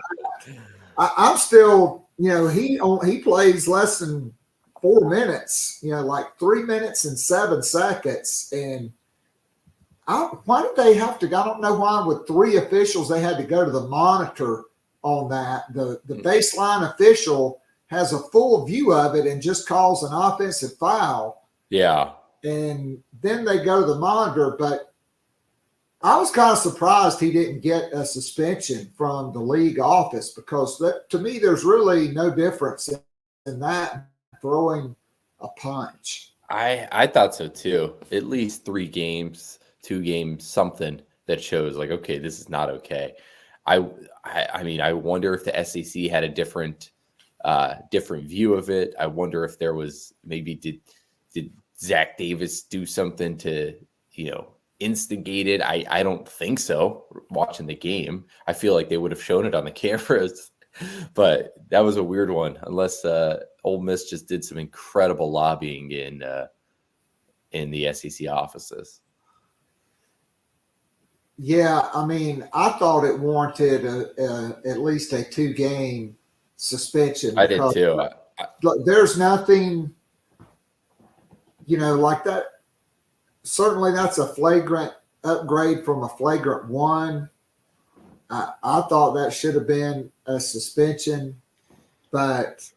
Speaker 6: I'm still, he plays less than 4 minutes, like 3 minutes and 7 seconds. And why did they have to? I don't know why with 3 officials they had to go to the monitor on that. The baseline official has a full view of it and just calls an offensive foul. Yeah. And then they go to the monitor. But I was kind of surprised he didn't get a suspension from the league office, because to me, there's really no difference in that throwing a punch.
Speaker 7: I thought so too. At least 3 games, 2 games, something that shows like, okay, this is not okay. I mean, I wonder if the SEC had a different view of it. I wonder if there was maybe did Zach Davis do something to, instigate it? I don't think so. Watching the game, I feel like they would have shown it on the cameras, but that was a weird one. Unless Ole Miss just did some incredible lobbying in the SEC offices.
Speaker 6: Yeah, I mean, I thought it warranted at least a 2-game suspension.
Speaker 7: I did too.
Speaker 6: There's nothing, like that. Certainly, that's a flagrant upgrade from a flagrant 1. I thought that should have been a suspension, but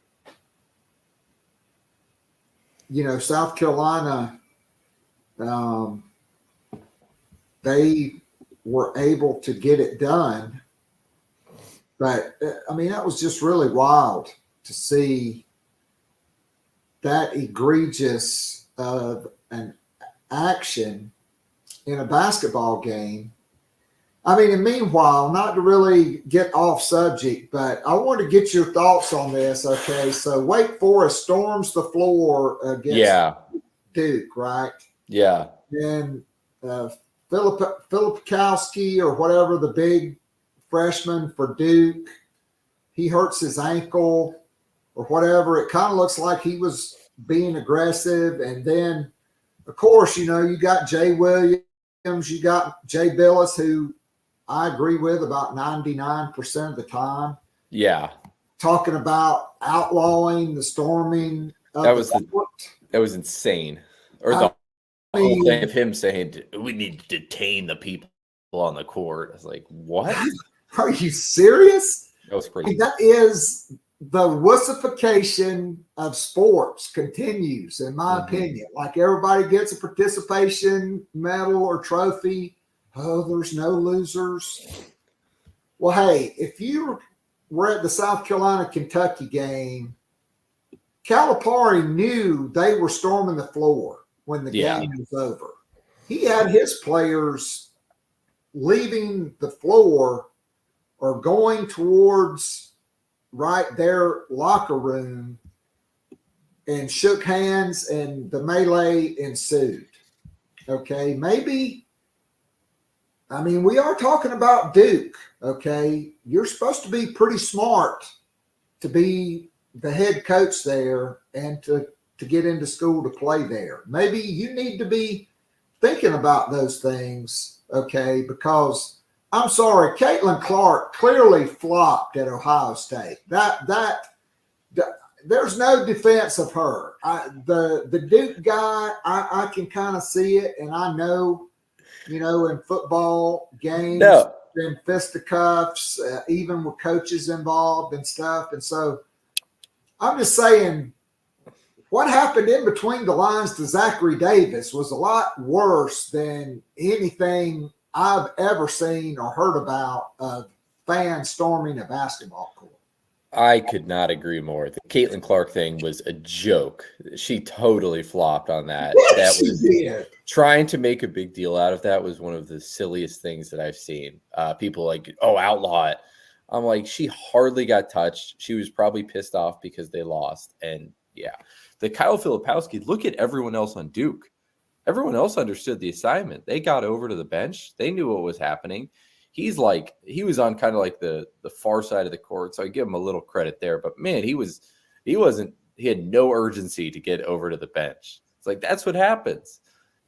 Speaker 6: South Carolina, they were able to get it done. But I mean, that was just really wild to see that egregious of an action in a basketball game. I mean, and meanwhile, not to really get off subject, but I want to get your thoughts on this. Okay, so Wake Forest storms the floor against Duke, right?
Speaker 7: Yeah.
Speaker 6: And Filipkowski or whatever, the big freshman for Duke, he hurts his ankle or whatever. It kind of looks like he was being aggressive. And then, of course, you got Jay Williams, you got Jay Billis, who I agree with about 99% of the time.
Speaker 7: Yeah.
Speaker 6: Talking about outlawing the storming
Speaker 7: That was insane. Or the whole thing of him saying, we need to detain the people on the court. I was like, what?
Speaker 6: Are you serious?
Speaker 7: That was crazy.
Speaker 6: That is the wussification of sports continues, in my opinion. Like everybody gets a participation medal or trophy. Oh, there's no losers. Well, hey, if you were at the South Carolina-Kentucky game, Calipari knew they were storming the floor when the game was over. He had his players leaving the floor or going towards their locker room and shook hands, and the melee ensued. Okay, maybe, we are talking about Duke, okay? You're supposed to be pretty smart to be the head coach there and to get into school to play there. Maybe you need to be thinking about those things, okay? Because I'm sorry, Caitlin Clark clearly flopped at Ohio State. There's no defense of her. The Duke guy, I can kind of see it, and I know, in football games, in fisticuffs, even with coaches involved and stuff. And so I'm just saying, what happened in between the lines to Zachary Davis was a lot worse than anything I've ever seen or heard about of fans storming a basketball court.
Speaker 7: I could not agree more. The Caitlin Clark thing was a joke. She totally flopped on that.
Speaker 6: Yes, she did.
Speaker 7: Trying to make a big deal out of that was one of the silliest things that I've seen. People like, outlaw it. I'm like, she hardly got touched. She was probably pissed off because they lost. And the Kyle Filipowski, look at everyone else on Duke. Everyone else understood the assignment. They got over to the bench. They knew what was happening. He was on kind of like the far side of the court, so I give him a little credit there. But man, he had no urgency to get over to the bench. It's like, that's what happens.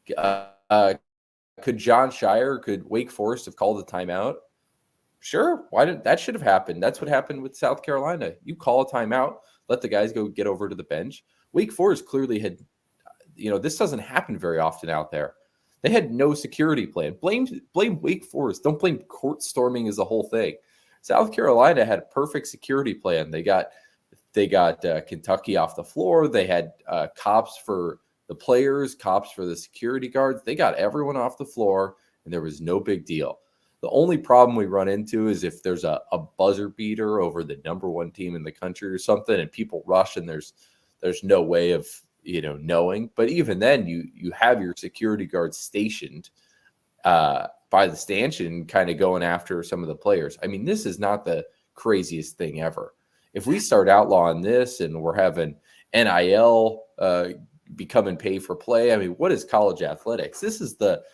Speaker 7: Could Wake Forest have called a timeout? Sure. That should have happened. That's what happened with South Carolina. You call a timeout, let the guys go get over to the bench. Wake Forest clearly had, this doesn't happen very often out there. They had no security plan. Blame Wake Forest. Don't blame court storming as the whole thing. South Carolina had a perfect security plan. They got Kentucky off the floor. They had cops for the players, cops for the security guards. They got everyone off the floor, and there was no big deal. The only problem we run into is if there's a buzzer beater over the number one team in the country or something, and people rush, and there's no way of knowing. But even then, you have your security guards stationed by the stanchion, kind of going after some of the players. I mean, this is not the craziest thing ever. If we start outlawing this and we're having NIL becoming pay for play, I mean, what is college athletics? This is the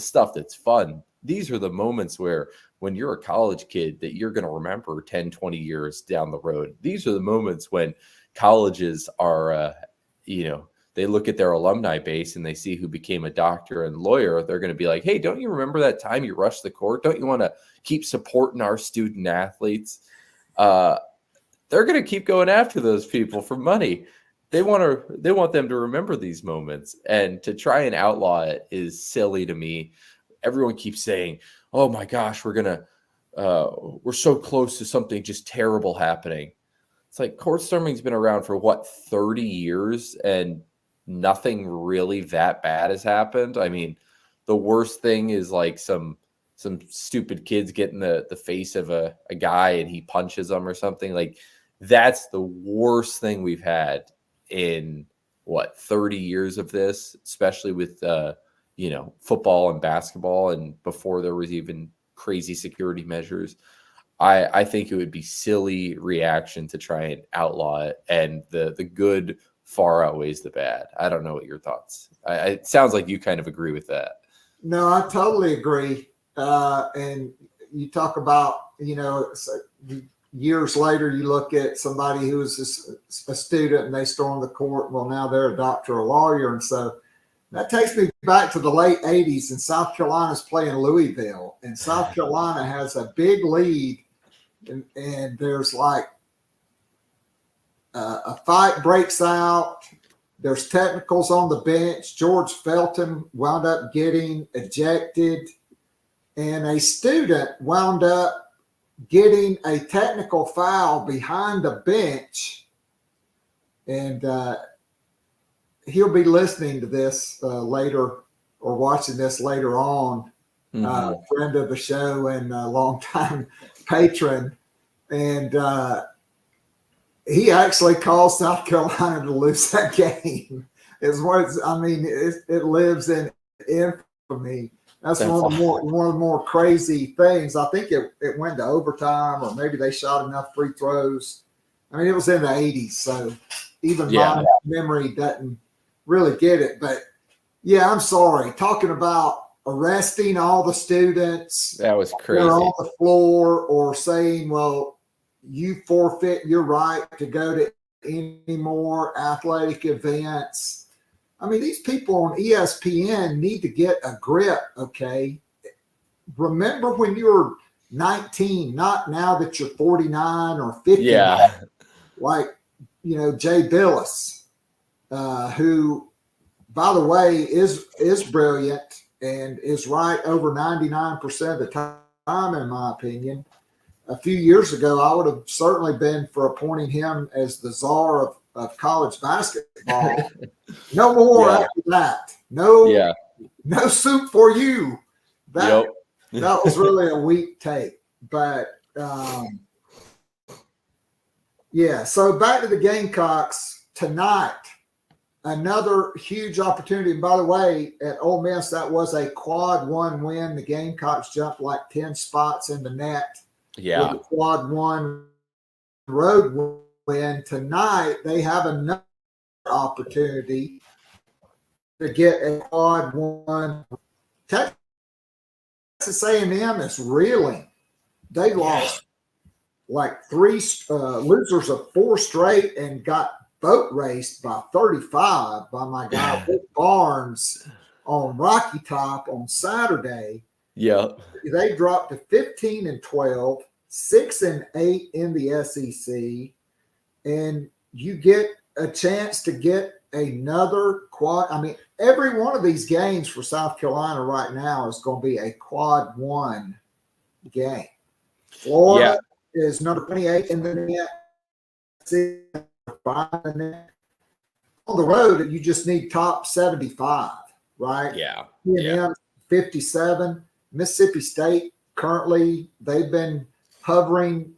Speaker 7: stuff that's fun. These are the moments where when you're a college kid that you're going to remember 10, 20 years down the road. These are the moments when colleges are, they look at their alumni base and they see who became a doctor and lawyer. They're going to be like, hey, don't you remember that time you rushed the court? Don't you want to keep supporting our student athletes? They're going to keep going after those people for money. They want them to remember these moments, and to try and outlaw it is silly to me. Everyone keeps saying, oh my gosh, we're so close to something just terrible happening. It's like court storming's been around for 30 years and nothing really that bad has happened. I mean, the worst thing is like some stupid kids get in the face of a guy and he punches them or something. Like, that's the worst thing we've had in 30 years of this, especially with football and basketball, and before there was even crazy security measures. I think it would be silly reaction to try and outlaw it, and the good far outweighs the bad. I don't know what your thoughts. It sounds like you kind of agree with that.
Speaker 6: No, I totally agree. And you talk about, years later, you look at somebody who was a student and they storm the court. Well, now they're a doctor or lawyer. And so that takes me back to the late 80s, and South Carolina's playing Louisville, and South Carolina has a big lead, and there's like a fight breaks out. There's technicals on the bench. George Felton wound up getting ejected, and a student wound up getting a technical foul behind the bench. And he'll be listening to this later or watching this later on. Friend of the show and a longtime patron. And he actually caused South Carolina to lose that game. It lives in infamy. That's one of the more crazy things. I think it went to overtime, or maybe they shot enough free throws. I mean, it was in the 80s, so even my memory doesn't really get it. But yeah, I'm sorry. Talking about arresting all the students,
Speaker 7: that was crazy.
Speaker 6: They're on the floor, or saying, well, you forfeit your right to go to any more athletic events. I mean, these people on ESPN need to get a grip, okay? Remember when you were 19, not now that you're 49 or 50.
Speaker 7: Yeah.
Speaker 6: Like, Jay Billis, who, by the way, is brilliant and is right over 99% of the time, in my opinion. A few years ago, I would have certainly been for appointing him as the czar of college basketball. No more after that. No soup for you. That was really a weak take. But, so back to the Gamecocks tonight. Another huge opportunity. And by the way, at Ole Miss, that was a quad one win. The Gamecocks jumped like 10 spots in the net.
Speaker 7: Yeah.
Speaker 6: With a quad one road win. Tonight, they have another opportunity to get a quad one. Texas A&M is reeling. They lost like three losers of four straight and got boat raced by 35 by my guy Rick Barnes on Rocky Top on Saturday.
Speaker 7: Yeah.
Speaker 6: They dropped to 15-12, 6-8 in the SEC, and you get a chance to get another quad. I mean, every one of these games for South Carolina right now is going to be a quad one game. Florida is number 28 in the net. On the road, you just need top 75, right?
Speaker 7: Yeah.
Speaker 6: A&M 57. Mississippi State currently they've been hovering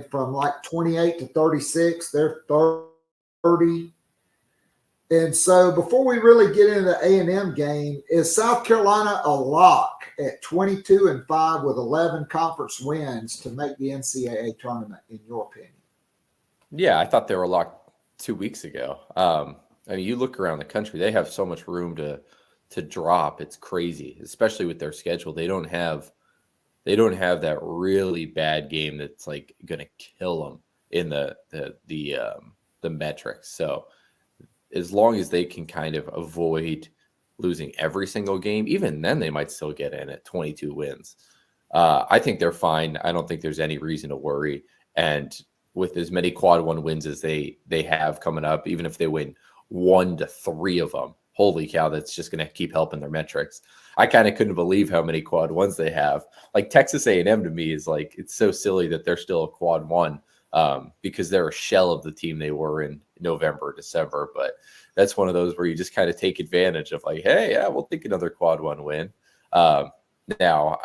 Speaker 6: from like 28 to 36. They're 30. And so before we really get into the A&M game, is South Carolina a lock at 22-5 with 11 conference wins to make the NCAA tournament, in your opinion?
Speaker 7: Yeah, I thought they were locked 2 weeks ago. I mean, you look around the country, they have so much room to drop. It's crazy, especially with their schedule. They don't have that really bad game that's like going to kill them in the metrics. So as long as they can kind of avoid losing every single game, even then they might still get in at 22 wins. I think they're fine. I don't think there's any reason to worry. And with as many quad one wins as they have coming up, even if they win 1 to 3 of them, holy cow, that's just going to keep helping their metrics. I kind of couldn't believe how many quad ones they have. Like Texas A&M to me is like, it's so silly that they're still a quad one because they're a shell of the team they were in November, December. But that's one of those where you just kind of take advantage of like, hey, yeah, we'll take another quad one win. Now,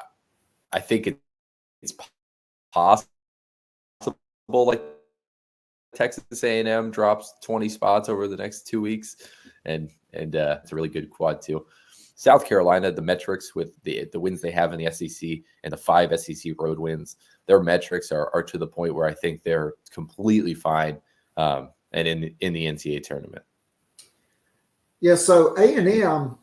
Speaker 7: I think it's possible like Texas A&M drops 20 spots over the next 2 weeks, and it's a really good quad too. South Carolina, the metrics with the wins they have in the SEC and the 5 SEC road wins, their metrics are to the point where I think they're completely fine and in the NCAA tournament.
Speaker 6: Yeah, so A&M,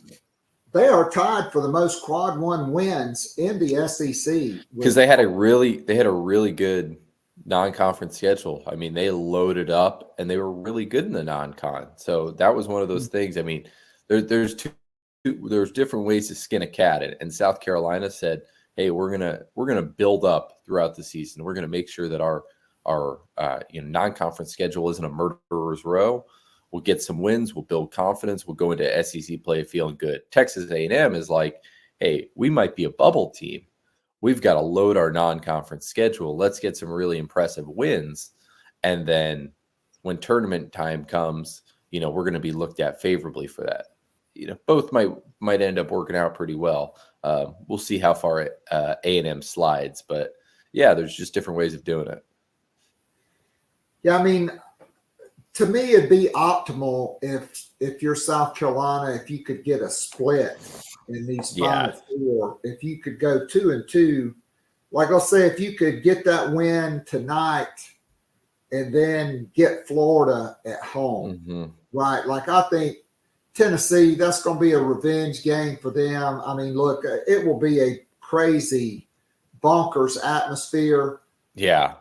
Speaker 6: they are tied for the most quad one wins in the SEC
Speaker 7: because they had a really good non-conference schedule. I mean, they loaded up and they were really good in the non-con. So that was one of those things. I mean, there's different ways to skin a cat, and South Carolina said, "Hey, we're gonna build up throughout the season. We're gonna make sure that our our non-conference schedule isn't a murderer's row. We'll get some wins. We'll build confidence. We'll go into SEC play feeling good. Texas A&M is like, hey, we might be a bubble team. We've got to load our non-conference schedule. Let's get some really impressive wins. And then when tournament time comes, we're going to be looked at favorably for that. Both might end up working out pretty well. We'll see how far A&M slides. But, yeah, there's just different ways of doing it.
Speaker 6: Yeah, I mean, to me, it'd be optimal if you're South Carolina, if you could get a split in these final four. If you could go 2-2, like I'll say, if you could get that win tonight and then get Florida at home, right? Like I think Tennessee, that's going to be a revenge game for them. I mean, look, it will be a crazy, bonkers atmosphere.
Speaker 7: Yeah.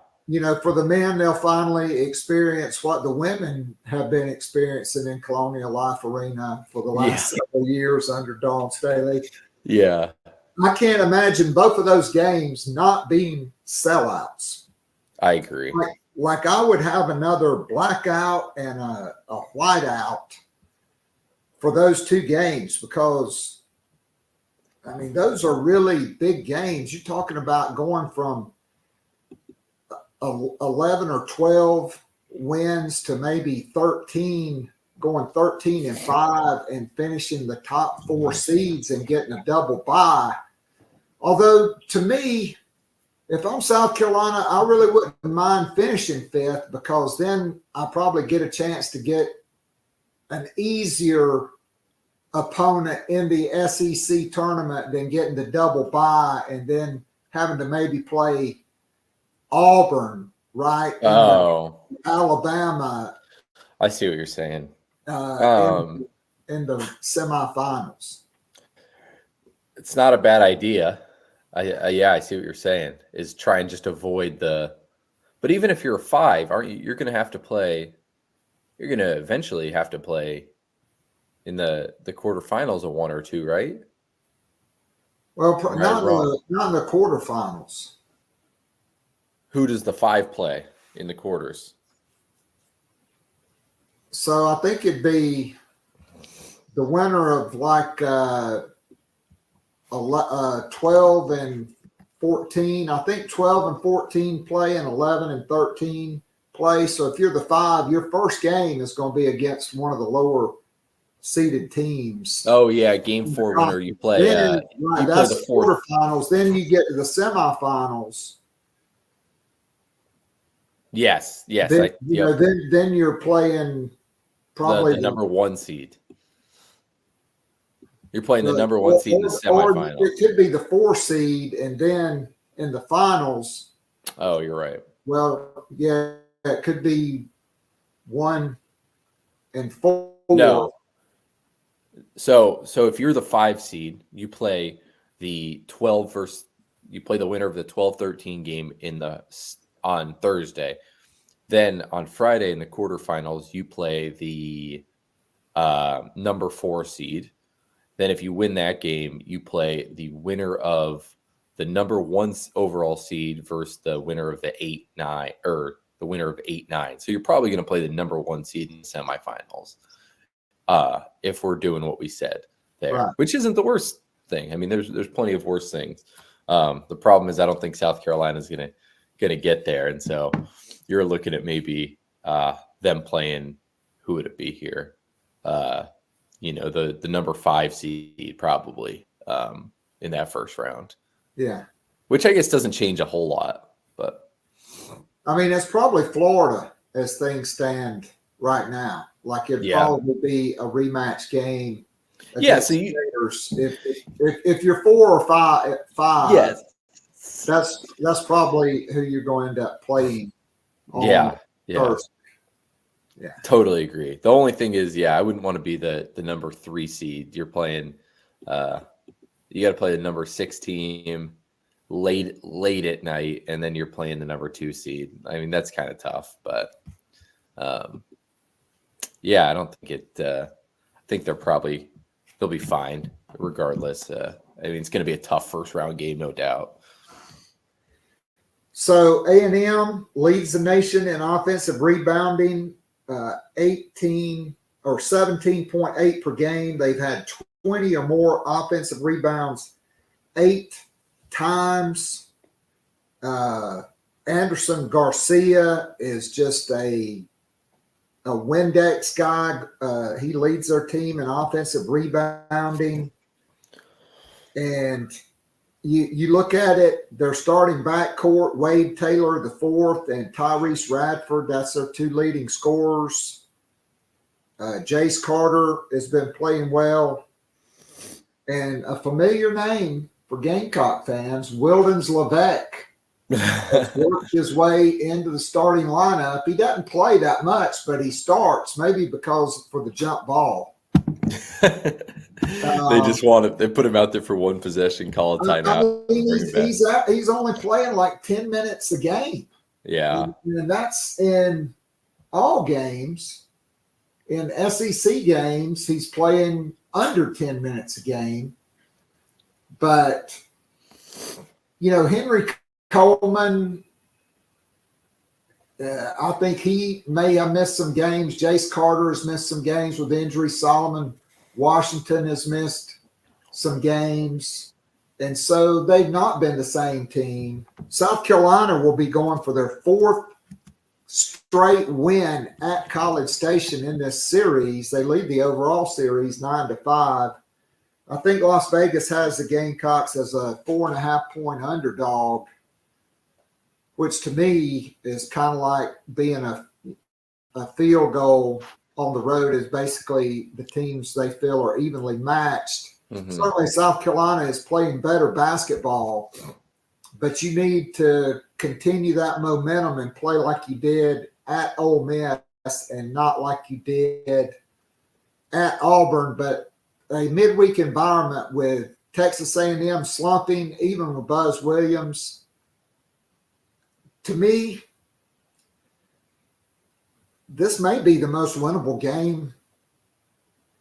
Speaker 6: For the men, they'll finally experience what the women have been experiencing in Colonial Life Arena for the last several years under Dawn Staley.
Speaker 7: Yeah.
Speaker 6: I can't imagine both of those games not being sellouts.
Speaker 7: I agree.
Speaker 6: Like I would have another blackout and a whiteout for those two games because, I mean, those are really big games. You're talking about going from 11 or 12 wins to maybe 13, going 13-5 and finishing the top 4 seeds and getting a double bye. Although to me, if I'm South Carolina, I really wouldn't mind finishing 5th because then I probably get a chance to get an easier opponent in the SEC tournament than getting the double bye and then having to maybe play Auburn, right? Alabama.
Speaker 7: I see what you're saying.
Speaker 6: In the semifinals.
Speaker 7: It's not a bad idea. I see what you're saying. Is try and just avoid but even if you're a 5, you're going to have to play. You're going to eventually have to play in the quarterfinals of 1 or 2, right?
Speaker 6: Well, not in the quarterfinals.
Speaker 7: Who does the 5 play in the quarters?
Speaker 6: So I think it'd be the winner of 12 and 14. I think 12 and 14 play and 11 and 13 play. So if you're the 5, your first game is going to be against one of the lower seeded teams.
Speaker 7: Oh yeah, game 4 winner you play.
Speaker 6: Then, right, that's
Speaker 7: play the
Speaker 6: quarterfinals. Then you get to the semifinals.
Speaker 7: Yes.
Speaker 6: Then, then you're playing probably
Speaker 7: the number 1 seed. You're playing the number 1 seed in the semifinals.
Speaker 6: Or it could be the 4 seed, and then in the finals.
Speaker 7: Oh, you're right.
Speaker 6: Well, yeah, it could be 1 and 4.
Speaker 7: No. So if you're the 5 seed, you play the 12 versus. You play the winner of the 12-13 game on Thursday. Then on Friday in the quarterfinals, you play the number 4 seed. Then if you win that game, you play the winner of the number 1 overall seed versus the winner of the 8-9 or the winner of 8-9. So you're probably going to play the number 1 seed in the semifinals if we're doing what we said there, right. Which isn't the worst thing. I mean, there's plenty of worse things. The problem is I don't think South Carolina is going to get there. And so you're looking at maybe them playing, who would it be here? The number 5 seed probably in that first round.
Speaker 6: Yeah.
Speaker 7: Which I guess doesn't change a whole lot, but.
Speaker 6: I mean, it's probably Florida as things stand right now. Like it'd probably be a rematch game.
Speaker 7: Yeah. So
Speaker 6: if you're 4 or 5,
Speaker 7: yes.
Speaker 6: That's probably who you're going to end up playing.
Speaker 7: Yeah.
Speaker 6: First.
Speaker 7: Yeah, totally agree. The only thing is, I wouldn't want to be the number 3 seed. You're playing, you got to play the number 6 team late at night, and then you're playing the number 2 seed. I mean, that's kind of tough, but I don't think it. I think they'll be fine regardless. I mean, it's going to be a tough first round game, no doubt.
Speaker 6: So A&M leads the nation in offensive rebounding, 17.8 per game. They've had 20 or more offensive rebounds 8 times. Anderson Garcia is just a Windex guy. He leads their team in offensive rebounding. And you look at it, their starting backcourt, Wade Taylor the fourth and Tyrese Radford, that's their 2 leading scorers. Jace Carter has been playing well. And a familiar name for Gamecock fans, Wildens Levesque, worked his way into the starting lineup. He doesn't play that much, but he starts, maybe because for the jump ball.
Speaker 7: They just they put him out there for one possession, call a timeout.
Speaker 6: I mean, he's only playing like 10 minutes a game.
Speaker 7: Yeah.
Speaker 6: And that's in all games. In SEC games, he's playing under 10 minutes a game. But, Henry Coleman, I think he may have missed some games. Jace Carter has missed some games with injury. Solomon Washington has missed some games. And so they've not been the same team. South Carolina will be going for their 4th straight win at College Station in this series. They lead the overall series 9-5. I think Las Vegas has the Gamecocks as a 4.5-point underdog, which to me is kind of like being a field goal on the road is basically the teams they feel are evenly matched. Mm-hmm. Certainly South Carolina is playing better basketball, but you need to continue that momentum and play like you did at Ole Miss and not like you did at Auburn, but a midweek environment with Texas A&M slumping, even with Buzz Williams. To me, this may be the most winnable game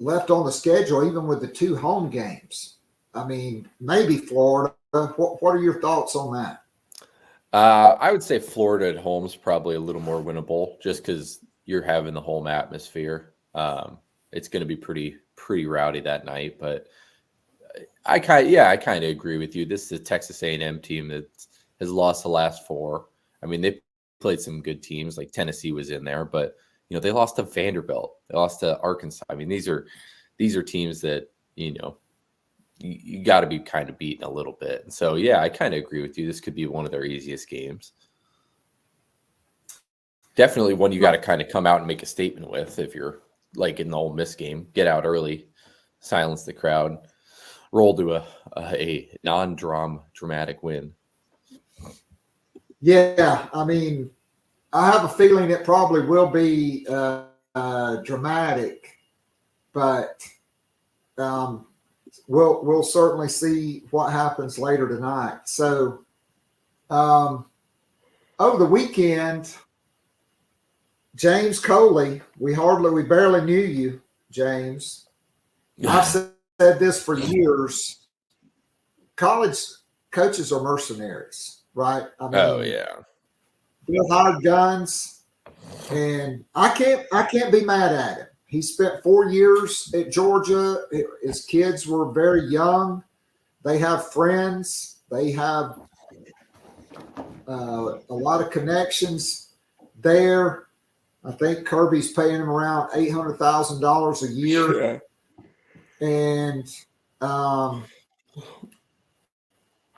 Speaker 6: left on the schedule, even with the 2 home games. I mean, maybe Florida. What are your thoughts on that?
Speaker 7: I would say Florida at home is probably a little more winnable just because you're having the home atmosphere. It's going to be pretty rowdy that night, but I kind of agree with you. This is a Texas A&M team that has lost the last 4. I mean, they played some good teams, like Tennessee was in there, but they lost to Vanderbilt, they lost to Arkansas. I mean, these are teams that you got to be kind of beaten a little bit. And so, yeah, I kind of agree with you. This could be one of their easiest games. Definitely one you got to kind of come out and make a statement with if you're like in the Ole Miss game. Get out early, silence the crowd, roll to a non-dramatic win.
Speaker 6: Yeah, I mean, I have a feeling it probably will be dramatic, but we'll certainly see what happens later tonight. So over the weekend, James Coley, we barely knew you, James. I've said this for years. College coaches are mercenaries, right? I mean,
Speaker 7: oh yeah,
Speaker 6: they'll hire guns, and I can't be mad at him. He spent 4 years at Georgia. His kids were very young. They have friends. They have a lot of connections there. I think Kirby's paying him around $800,000 a year.
Speaker 7: Yeah.
Speaker 6: And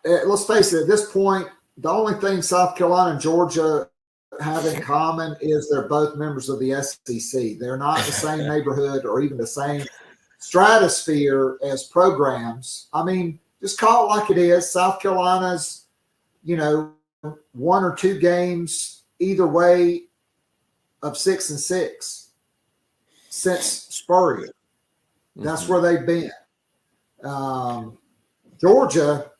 Speaker 6: let's face it, at this point, the only thing South Carolina and Georgia have in common is they're both members of the SEC. They're not the same neighborhood or even the same stratosphere as programs. I mean, just call it like it is. South Carolina's, 1 or 2 games either way of 6-6 since Spurrier. That's where they've been. Georgia,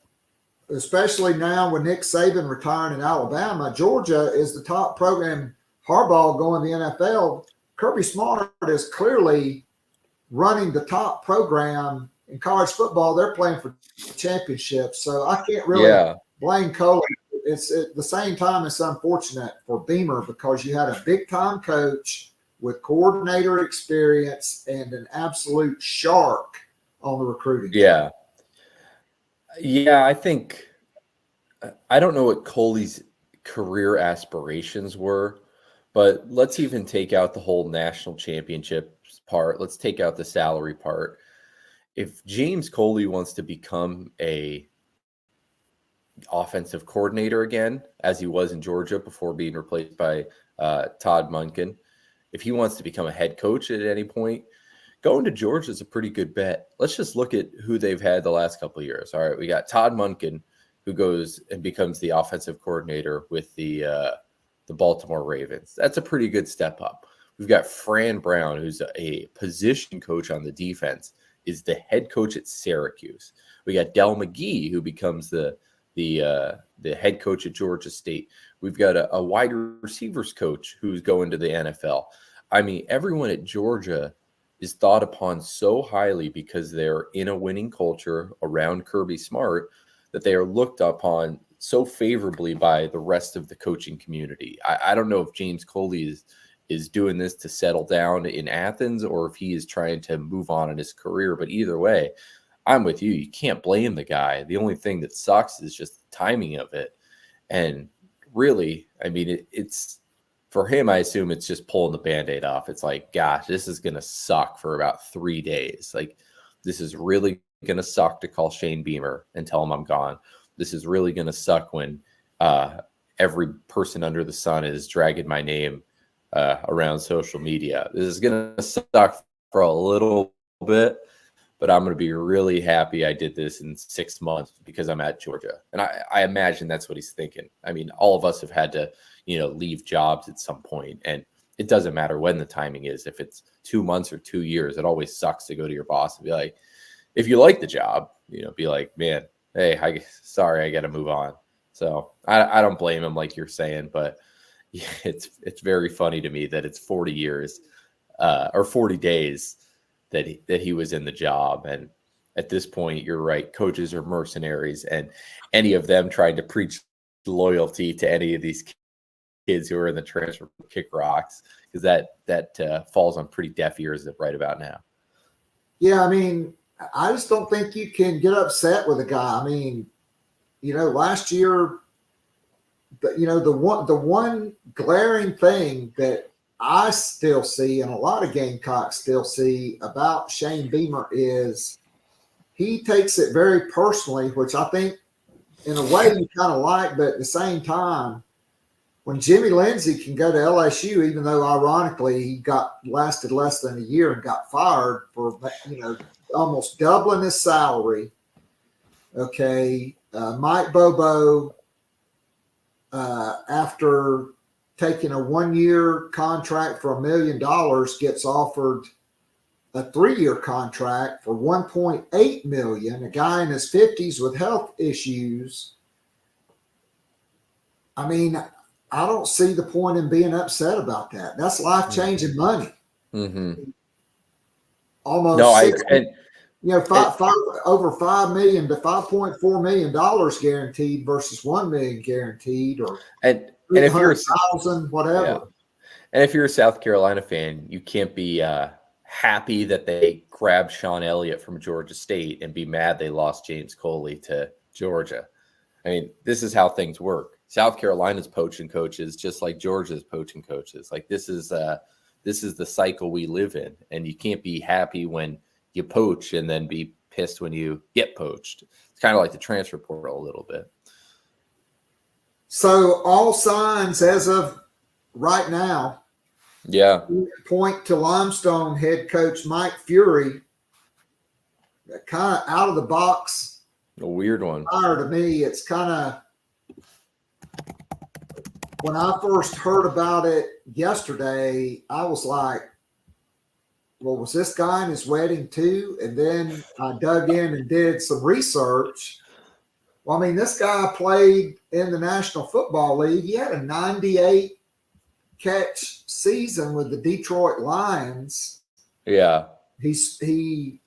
Speaker 6: especially now with Nick Saban retiring in Alabama, Georgia is the top program. Harbaugh going to the NFL. Kirby Smart is clearly running the top program in college football. They're playing for championships. So I can't really blame Coley it's at the same time, it's unfortunate for Beamer because you had a big-time coach with coordinator experience and an absolute shark on the recruiting.
Speaker 7: Yeah. Yeah, I think I don't know what Coley's career aspirations were, but let's even take out the whole national championships part. Let's take out the salary part. If James Coley wants to become a offensive coordinator again, as he was in Georgia before being replaced by Todd Monken, if he wants to become a head coach at any point, going to Georgia is a pretty good bet. Let's just look at who they've had the last couple of years. All right, we got Todd Monken, who goes and becomes the offensive coordinator with the Baltimore Ravens. That's a pretty good step up. We've got Fran Brown, who's a position coach on the defense, is the head coach at Syracuse. We got Del McGee, who becomes the head coach at Georgia State. We've got a wide receivers coach who's going to the NFL. I mean, everyone at Georgia is thought upon so highly because they're in a winning culture around Kirby Smart that they are looked upon so favorably by the rest of the coaching community. I don't know if James Coley is doing this to settle down in Athens or if he is trying to move on in his career. But either way, I'm with you. You can't blame the guy. The only thing that sucks is just the timing of it. And really, I mean, it's for him, I assume it's just pulling the Band-Aid off. It's like, gosh, this is going to suck for about 3 days. Like, this is really going to suck to call Shane Beamer and tell him I'm gone. This is really going to suck when every person under the sun is dragging my name around social media. This is going to suck for a little bit, but I'm going to be really happy I did this in 6 months because I'm at Georgia. And I imagine that's what he's thinking. I mean, all of us have had to, leave jobs at some point, and it doesn't matter when the timing is. If it's 2 months or 2 years, it always sucks to go to your boss and be like, if you like the job, be like, man, hey, sorry, I got to move on. So I don't blame him like you're saying, but yeah, it's very funny to me that it's 40 years or 40 days that he was in the job. And at this point, you're right. Coaches are mercenaries, and any of them trying to preach loyalty to any of these kids who are in the transfer kick rocks, because that falls on pretty deaf ears right about now.
Speaker 6: Yeah, I mean, I just don't think you can get upset with a guy. I mean, last year, the one glaring thing that I still see and a lot of Gamecocks still see about Shane Beamer is he takes it very personally, which I think in a way you kind of like, but at the same time, when Jimmy Lindsey can go to LSU, even though ironically he lasted less than a year and got fired for almost doubling his salary. Okay, Mike Bobo, after taking a 1-year contract for $1 million, gets offered a 3-year contract for $1.8 million. A guy in his 50s with health issues. I mean, I don't see the point in being upset about that. That's life-changing money.
Speaker 7: Mm-hmm.
Speaker 6: Almost.
Speaker 7: No, I
Speaker 6: agree. Over $5 million to $5.4 million guaranteed versus $1 million guaranteed, or
Speaker 7: and if you're
Speaker 6: whatever.
Speaker 7: Yeah. And if you're a South Carolina fan, you can't be happy that they grabbed Sean Elliott from Georgia State and be mad they lost James Coley to Georgia. I mean, this is how things work. South Carolina's poaching coaches, just like Georgia's poaching coaches. Like this is the cycle we live in, and you can't be happy when you poach and then be pissed when you get poached. It's kind of like the transfer portal a little bit.
Speaker 6: So all signs as of right now, point to Limestone head coach Mike Fury. Kind of out of the box.
Speaker 7: A weird one.
Speaker 6: To me, it's kind of, when I first heard about it yesterday, I was like, well, was this guy in his wedding too? And then I dug in and did some research. Well, I mean, this guy played in the National Football League. He had a 98 catch season with the Detroit Lions.
Speaker 7: Yeah.
Speaker 6: He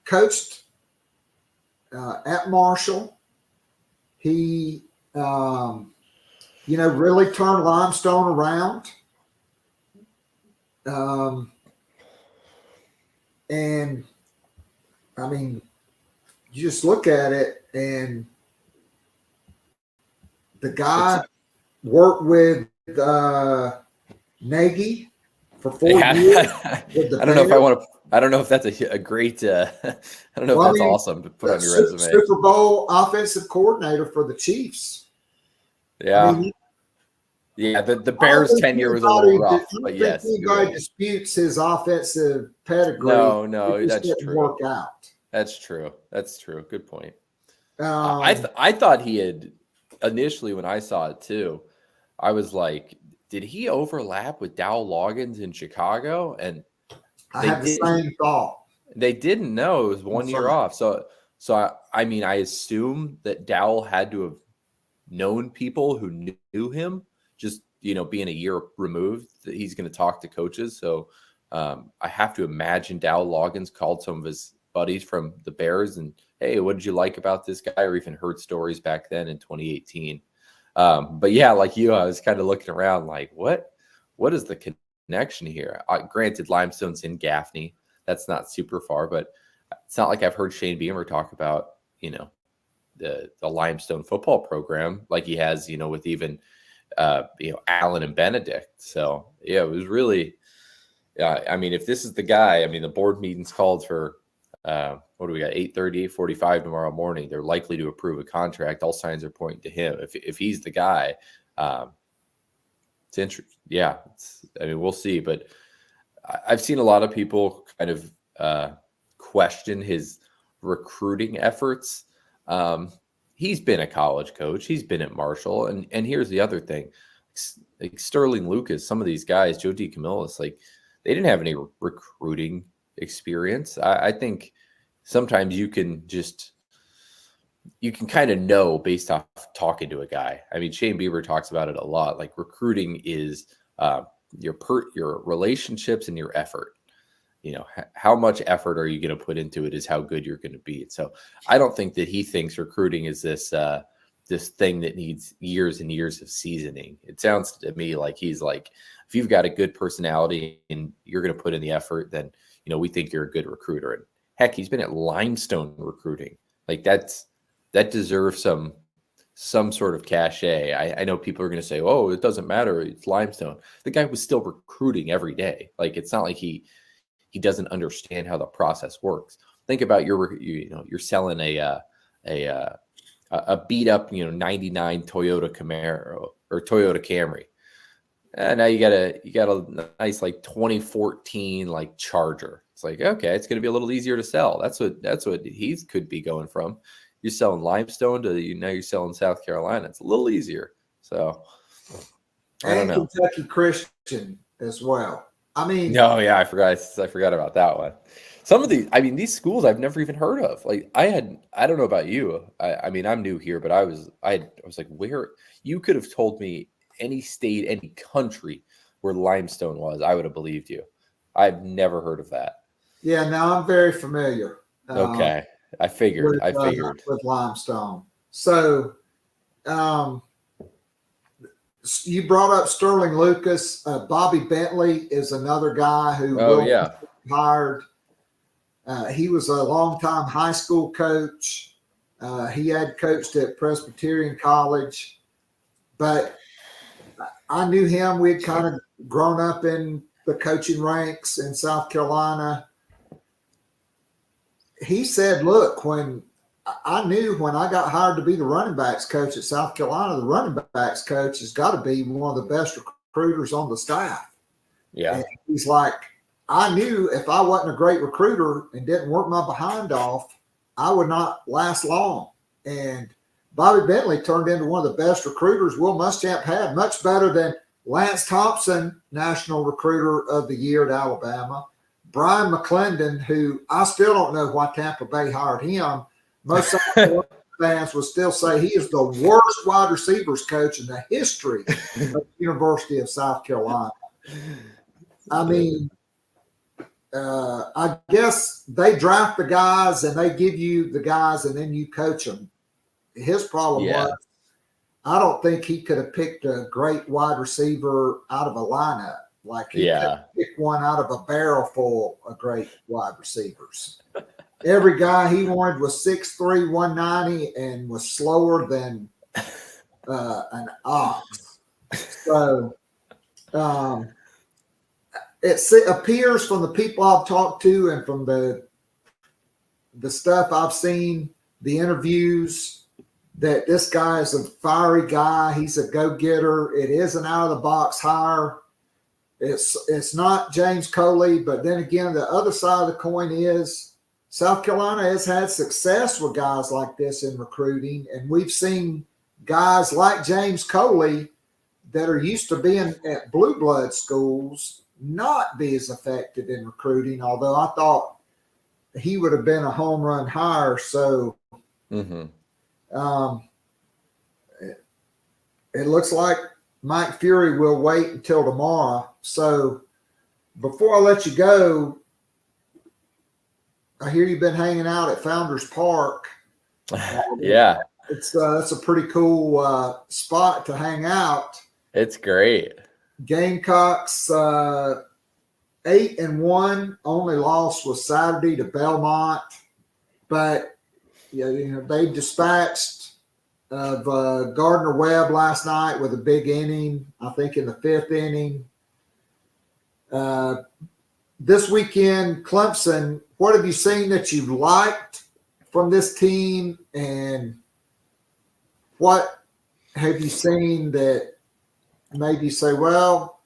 Speaker 6: coached at Marshall. He Really turn Limestone around. And I mean, you just look at it, and the guy worked with Nagy for 4 years.
Speaker 7: I don't know if I want to. I don't know if that's a great. I don't know if that's awesome to put on your resume.
Speaker 6: Super Bowl offensive coordinator for the Chiefs.
Speaker 7: Yeah. The Bears' tenure was a little rough, but yes.
Speaker 6: Anybody disputes his offensive pedigree.
Speaker 7: No, that's true.
Speaker 6: Work out.
Speaker 7: That's true. Good point. I thought he had initially when I saw it too. I was like, did he overlap with Dowell Loggins in Chicago? And
Speaker 6: I had the same thought.
Speaker 7: They didn't know it was 1 year off. So I mean, I assume that Dowell had to have known people who knew him. Just being a year removed, that he's going to talk to coaches. So I have to imagine Dowell Loggins called some of his buddies from the Bears and, hey, what did you like about this guy? Or even heard stories back then in 2018. But yeah, like you, I was kind of looking around like, what is the connection here? Granted, Limestone's in Gaffney. That's not super far, but it's not like I've heard Shane Beamer talk about, the Limestone football program like he has, with even Allen and Benedict. So yeah, it was really, I mean, if this is the guy, I mean, the board meeting's called for, what do we got? 8:30, 8:45 tomorrow morning. They're likely to approve a contract. All signs are pointing to him. If he's the guy, it's interesting. Yeah. I mean, we'll see, but I've seen a lot of people kind of, question his recruiting efforts. He's been a college coach. He's been at Marshall. And here's the other thing. Like Sterling Lucas, some of these guys, Joe DeCamillis, like they didn't have any recruiting experience. I think sometimes you can kind of know based off talking to a guy. I mean, Shane Bieber talks about it a lot. Like recruiting is your relationships and your effort. How much effort are you going to put into it is how good you're going to be. So I don't think that he thinks recruiting is this thing that needs years and years of seasoning. It sounds to me like he's like, if you've got a good personality and you're going to put in the effort, then, we think you're a good recruiter. And heck, he's been at Limestone recruiting. Like that deserves some sort of cachet. I know people are going to say, oh, it doesn't matter. It's Limestone. The guy was still recruiting every day. Like, it's not like he doesn't understand how the process works. Think about you're selling a beat up, 99 Toyota Camaro or Toyota Camry. And now you got a nice like 2014 like Charger. It's like, okay, it's going to be a little easier to sell. That's what he could be going from. You're selling Limestone to now you're selling South Carolina. It's a little easier. So I don't know.
Speaker 6: Kentucky Christian as well. I mean,
Speaker 7: no, yeah, I forgot about that one. Some of these schools I've never even heard of. Like I don't know about you. I mean, I'm new here, but I was like, where you could have told me any state, any country where Limestone was, I would have believed you. I've never heard of that.
Speaker 6: Yeah, now I'm very familiar.
Speaker 7: Okay. I figured
Speaker 6: with Limestone. So, you brought up Sterling Lucas. Bobby Bentley is another guy who hired. He was a longtime high school coach. He had coached at Presbyterian College, but I knew him. We'd kind of grown up in the coaching ranks in South Carolina. He said, look, when I got hired to be the running backs coach at South Carolina, the running backs coach has got to be one of the best recruiters on the staff.
Speaker 7: Yeah.
Speaker 6: And he's like, I knew if I wasn't a great recruiter and didn't work my behind off, I would not last long. And Bobby Bentley turned into one of the best recruiters Will Muschamp had, much better than Lance Thompson, National Recruiter of the Year at Alabama. Brian McClendon, who I still don't know why Tampa Bay hired him. Most fans will still say he is the worst wide receivers coach in the history of the University of South Carolina. I mean, I guess they draft the guys and they give you the guys and then you coach them. His problem was I don't think he could have picked a great wide receiver out of a lineup. Like he could pick one out of a barrel full of great wide receivers. Every guy he wanted was 6'3", 190, and was slower than an ox. So it appears from the people I've talked to and from the stuff I've seen, the interviews, that this guy is a fiery guy. He's a go-getter. It is an out-of-the-box hire. It's not James Coley, but then again, the other side of the coin is South Carolina has had success with guys like this in recruiting, and we've seen guys like James Coley that are used to being at blue blood schools not be as effective in recruiting, although I thought he would have been a home run hire. So it looks like Mike Fury will wait until tomorrow. So before I let you go, I hear you've been hanging out at Founders Park.
Speaker 7: Yeah.
Speaker 6: It's a pretty cool spot to hang out.
Speaker 7: It's great.
Speaker 6: Gamecocks 8-1. Only loss was Saturday to Belmont, but they dispatched of Gardner Webb last night with a big inning. I think in the 5th inning. This weekend, Clemson. What have you seen that you've liked from this team, and what have you seen that maybe say, well,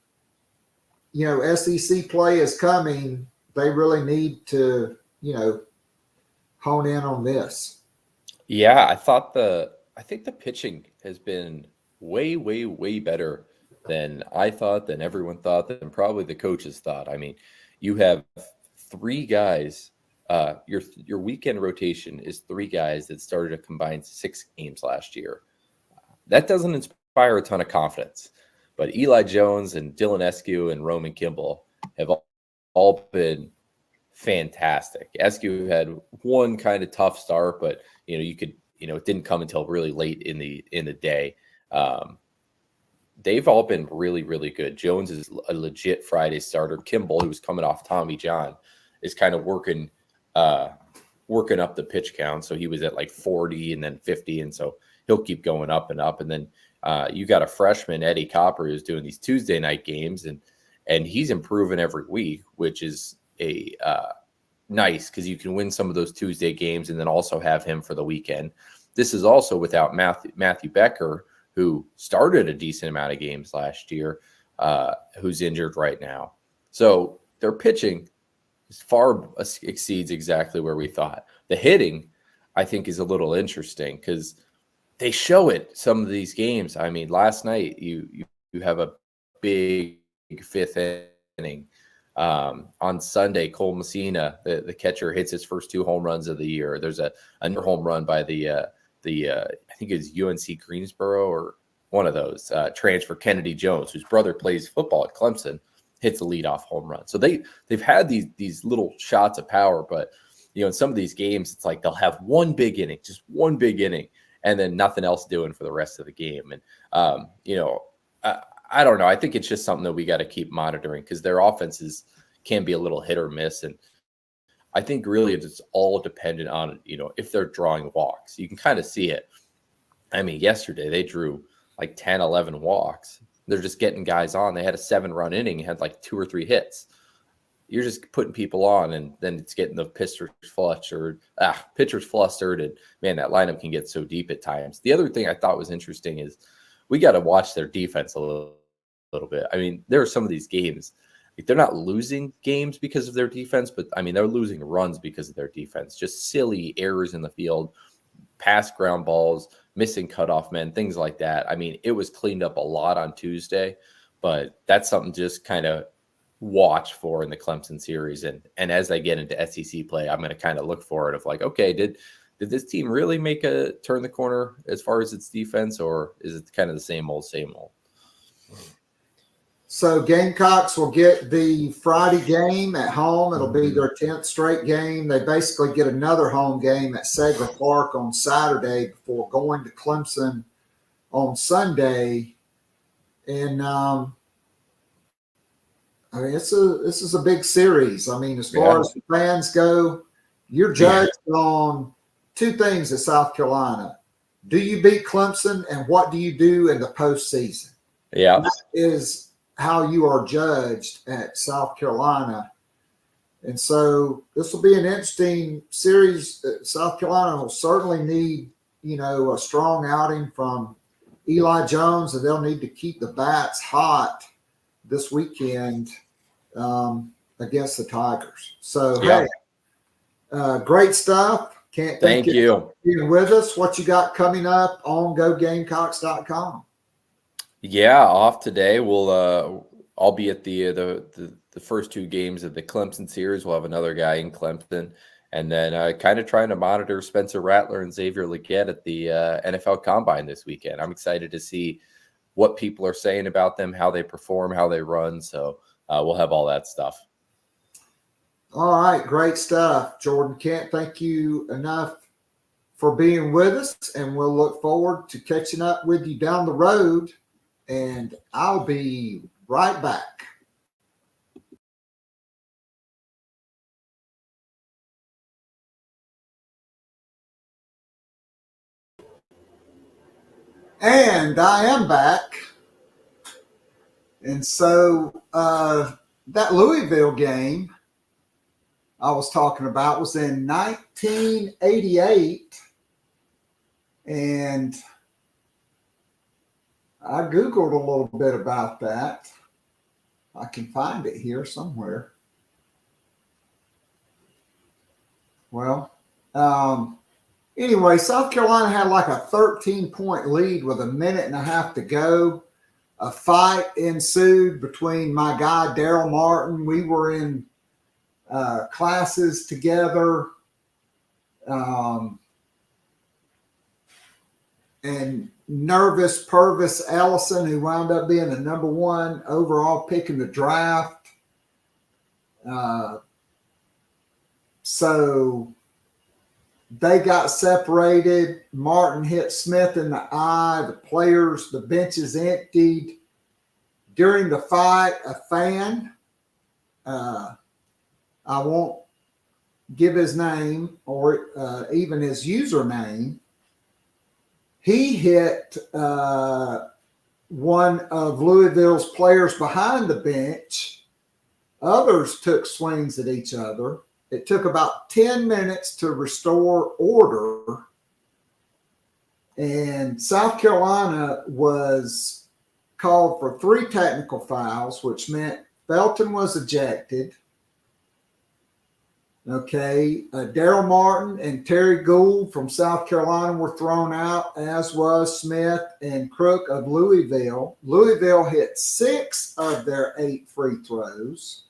Speaker 6: SEC play is coming. They really need to, hone in on this.
Speaker 7: Yeah, I think the pitching has been way, way, way better than I thought, than everyone thought, than probably the coaches thought. I mean, you have 3 guys. Your weekend rotation is 3 guys that started a combined 6 games last year. That doesn't inspire a ton of confidence. But Eli Jones and Dylan Eskew and Roman Kimball have all been fantastic. Eskew had one kind of tough start, but it didn't come until really late in the day. They've all been really, really good. Jones is a legit Friday starter. Kimball, who's coming off Tommy John, is kind of working up the pitch count. So he was at like 40 and then 50, and so he'll keep going up and up. And then you got a freshman, Eddie Copper, who's doing these Tuesday night games, and he's improving every week, which is a nice, because you can win some of those Tuesday games and then also have him for the weekend. This is also without Matthew Becker, who started a decent amount of games last year, who's injured right now. So their pitching far exceeds exactly where we thought. The hitting, I think, is a little interesting because they show it some of these games. I mean, last night you have a big 5th inning. On Sunday, Cole Messina, the catcher, hits his first 2 home runs of the year. There's another home run by the I think it's UNC Greensboro or one of those, transfer Kennedy Jones, whose brother plays football at Clemson, hits a leadoff home run. So they've had these little shots of power, but in some of these games, it's like they'll have one big inning, just one big inning, and then nothing else doing for the rest of the game. And I don't know. I think it's just something that we got to keep monitoring because their offenses can be a little hit or miss. And I think really it's all dependent on, if they're drawing walks. You can kind of see it. I mean, yesterday they drew like 10, 11 walks. They're just getting guys on. They had a 7-run inning, had like 2 or 3 hits. You're just putting people on, and then it's getting the pitchers flustered. And man, that lineup can get so deep at times. The other thing I thought was interesting is we got to watch their defense a little bit. I mean, there are some of these games, like, they're not losing games because of their defense, but I mean, they're losing runs because of their defense. Just silly errors in the field, pass ground balls, missing cutoff men, things like that. I mean, it was cleaned up a lot on Tuesday, but that's something to just kind of watch for in the Clemson series. And as they get into SEC play, I'm going to kind of look for it of like, okay, did this team really turn the corner as far as its defense, or is it kind of the same old?
Speaker 6: So Gamecocks will get the Friday game at home. It'll be their 10th straight game. They basically get another home game at Segra Park on Saturday before going to Clemson on Sunday. And I mean, this is a big series. I mean, as far as the fans go, you're judged on two things at South Carolina. Do you beat Clemson, and what do you do in the postseason?
Speaker 7: Yeah.
Speaker 6: That is how you are judged at South Carolina. And so this will be an interesting series. South Carolina will certainly need, a strong outing from Eli Jones, and they'll need to keep the bats hot this weekend against the Tigers. So, hey, great stuff. Can't thank you for being with us. What you got coming up on GoGamecocks.com?
Speaker 7: Yeah, off today. I'll be at the first two games of the Clemson series. We'll have another guy in Clemson, and then kind of trying to monitor Spencer Rattler and Xavier Legette at the NFL Combine this weekend. I'm excited to see what people are saying about them, how they perform, how they run. So we'll have all that stuff.
Speaker 6: All right, great stuff, Jordan. Can't thank you enough for being with us, and we'll look forward to catching up with you down the road, and I'll be right back. And I am back. And so that Louisville game I was talking about was in 1988. And I Googled a little bit about that. I can find it here somewhere. Well, anyway, South Carolina had like a 13-point lead with a minute and a half to go. A fight ensued between my guy, Daryl Martin. We were in classes together. And nervous Purvis Ellison, who wound up being the #1 overall pick in the draft. So they got separated. Martin hit Smith in the eye. The benches emptied. During the fight, a fan, I won't give his name or even his username, he hit one of Louisville's players behind the bench. Others took swings at each other. It took about 10 minutes to restore order. And South Carolina was called for 3 technical fouls, which meant Felton was ejected. Okay, Daryl Martin and Terry Gould from South Carolina were thrown out, as was Smith and Crook of Louisville. Louisville hit 6 of their 8 free throws.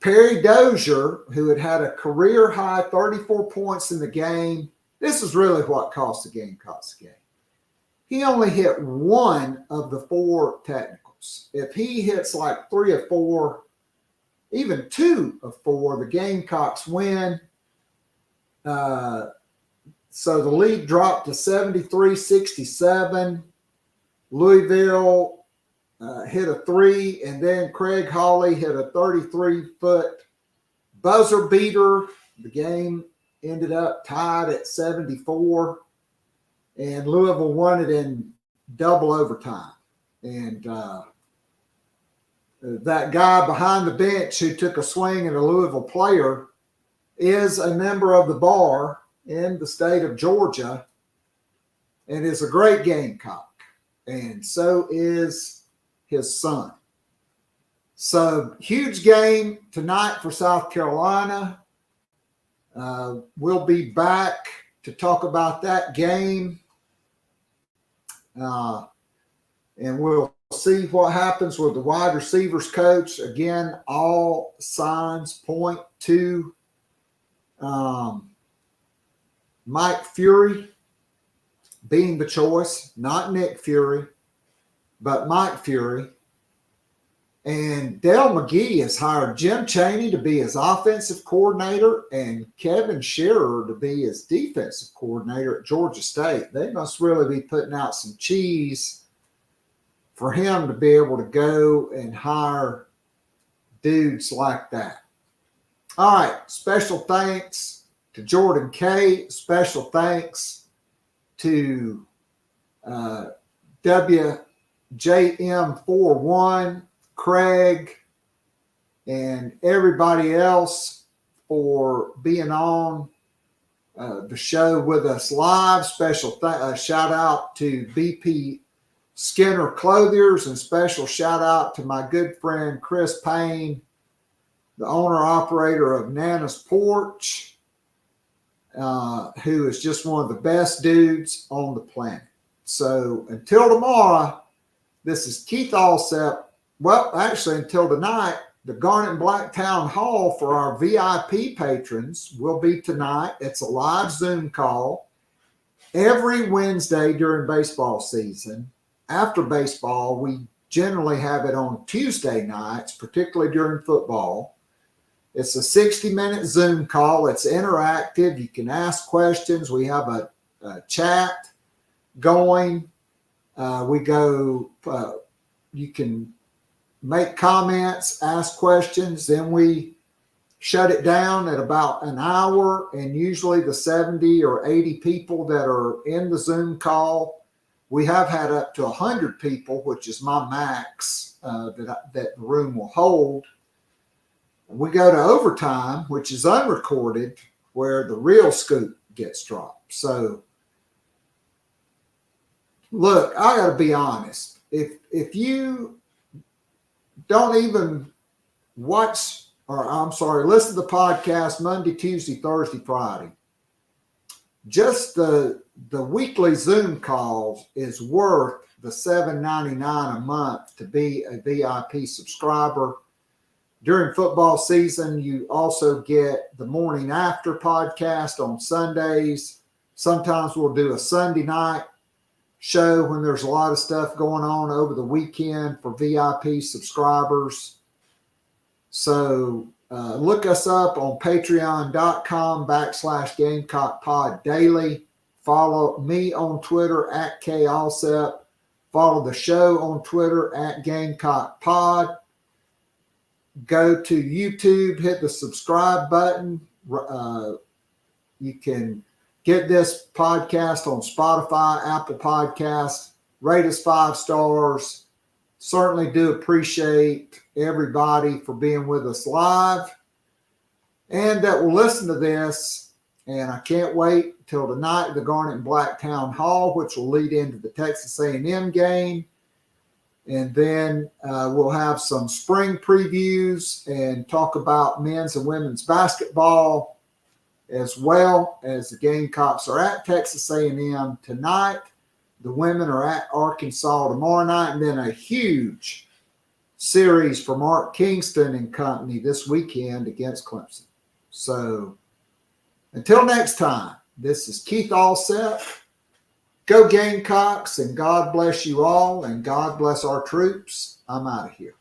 Speaker 6: Perry Dozier, who had a career-high 34 points in the game, this is really what cost the Gamecocks the game. He only hit 1 of the 4 technicals. If he hits like 3 or 4, even 2 of 4, the Gamecocks win. So the lead dropped to 73-67. Louisville hit a 3, and then Craig Hawley hit a 33-foot buzzer beater. The game ended up tied at 74, and Louisville won it in double overtime. And that guy behind the bench who took a swing at a Louisville player is a member of the bar in the state of Georgia and is a great Gamecock. And so is his son. So huge game tonight for South Carolina. We'll be back to talk about that game. And we'll see what happens with the wide receivers coach. Again, all signs point to Mike Fury being the choice, not Nick Fury, but Mike Fury. And Dale McGee has hired Jim Chaney to be his offensive coordinator and Kevin Shearer to be his defensive coordinator at Georgia State. They must really be putting out some cheese for him to be able to go and hire dudes like that. All right, special thanks to Jordan Kaye. Special thanks to WJM41, Craig, and everybody else for being on the show with us live. Special shout out to BP Skinner Clothiers, and special shout out to my good friend Chris Payne, the owner-operator of Nana's Porch, who is just one of the best dudes on the planet. So until tomorrow, this is Keith Alsep. Well, actually, until tonight, the Garnet and Black Town Hall for our VIP patrons will be tonight. It's a live Zoom call every Wednesday during baseball season. After baseball, we generally have it on Tuesday nights, particularly during football. It's a 60-minute Zoom call. It's interactive. You can ask questions. We have a chat going. You can make comments, ask questions. Then we shut it down at about an hour. And usually the 70 or 80 people that are in the Zoom call, we have had up to 100 people, which is my max that the room will hold. We go to overtime, which is unrecorded, where the real scoop gets dropped. So, look, I got to be honest. If you don't even listen to the podcast Monday, Tuesday, Thursday, Friday, just the weekly Zoom calls is worth the $7.99 a month to be a VIP subscriber. During football season, you also get the morning after podcast on Sundays. Sometimes we'll do a Sunday night show when there's a lot of stuff going on over the weekend for VIP subscribers. So look us up on patreon.com/Gamecock Pod Daily. Follow me on Twitter at Kaye Alsep. Follow the show on Twitter at Gamecock Pod. Go to YouTube, hit the subscribe button. You can get this podcast on Spotify, Apple Podcasts. Rate us 5 stars. Certainly do appreciate everybody for being with us live and that will listen to this. And I can't wait till tonight, the Garnet and Black Town Hall, which will lead into the Texas A&M game. And then we'll have some spring previews and talk about men's and women's basketball, as well as the Gamecocks are at Texas A&M tonight. The women are at Arkansas tomorrow night, and then a huge series for Mark Kingston and company this weekend against Clemson. So until next time, this is Keith Alsep. Go Gamecocks, and God bless you all, and God bless our troops. I'm out of here.